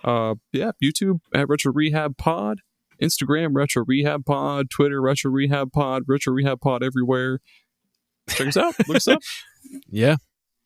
YouTube at Retro Rehab Pod, Instagram Retro Rehab Pod, Twitter Retro Rehab Pod, Retro Rehab Pod everywhere. Check us out. Look us up. Yeah,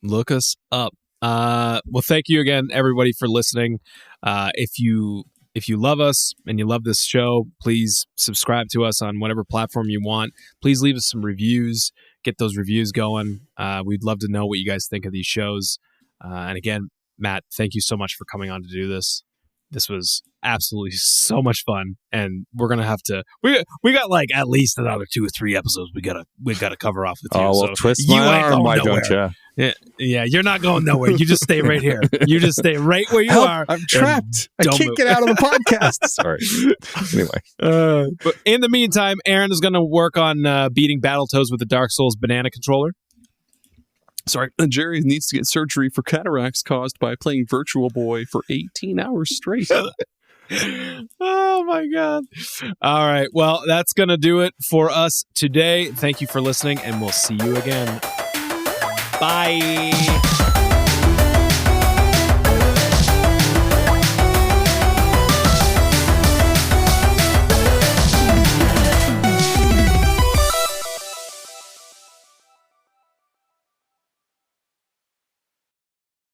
look us up. Well, thank you again, everybody, for listening. If you love us and you love this show, please subscribe to us on whatever platform you want. Please leave us some reviews. Get those reviews going. We'd love to know what you guys think of these shows. And again, Matt, thank you so much for coming on to do this. This was absolutely so much fun, and we're gonna have to. We got like at least another 2 or 3 episodes we gotta cover off with you. Oh, well, so twist my arm, why don't you? Yeah, you're not going nowhere. You just stay right here. You just stay right where you are. I'm trapped. I can't get out of the podcast. Sorry. Anyway, but in the meantime, Aaron is gonna work on beating Battletoads with the Dark Souls banana controller. Sorry, Jerry needs to get surgery for cataracts caused by playing Virtual Boy for 18 hours straight. Oh, my God. All right. Well, that's going to do it for us today. Thank you for listening, and we'll see you again. Bye.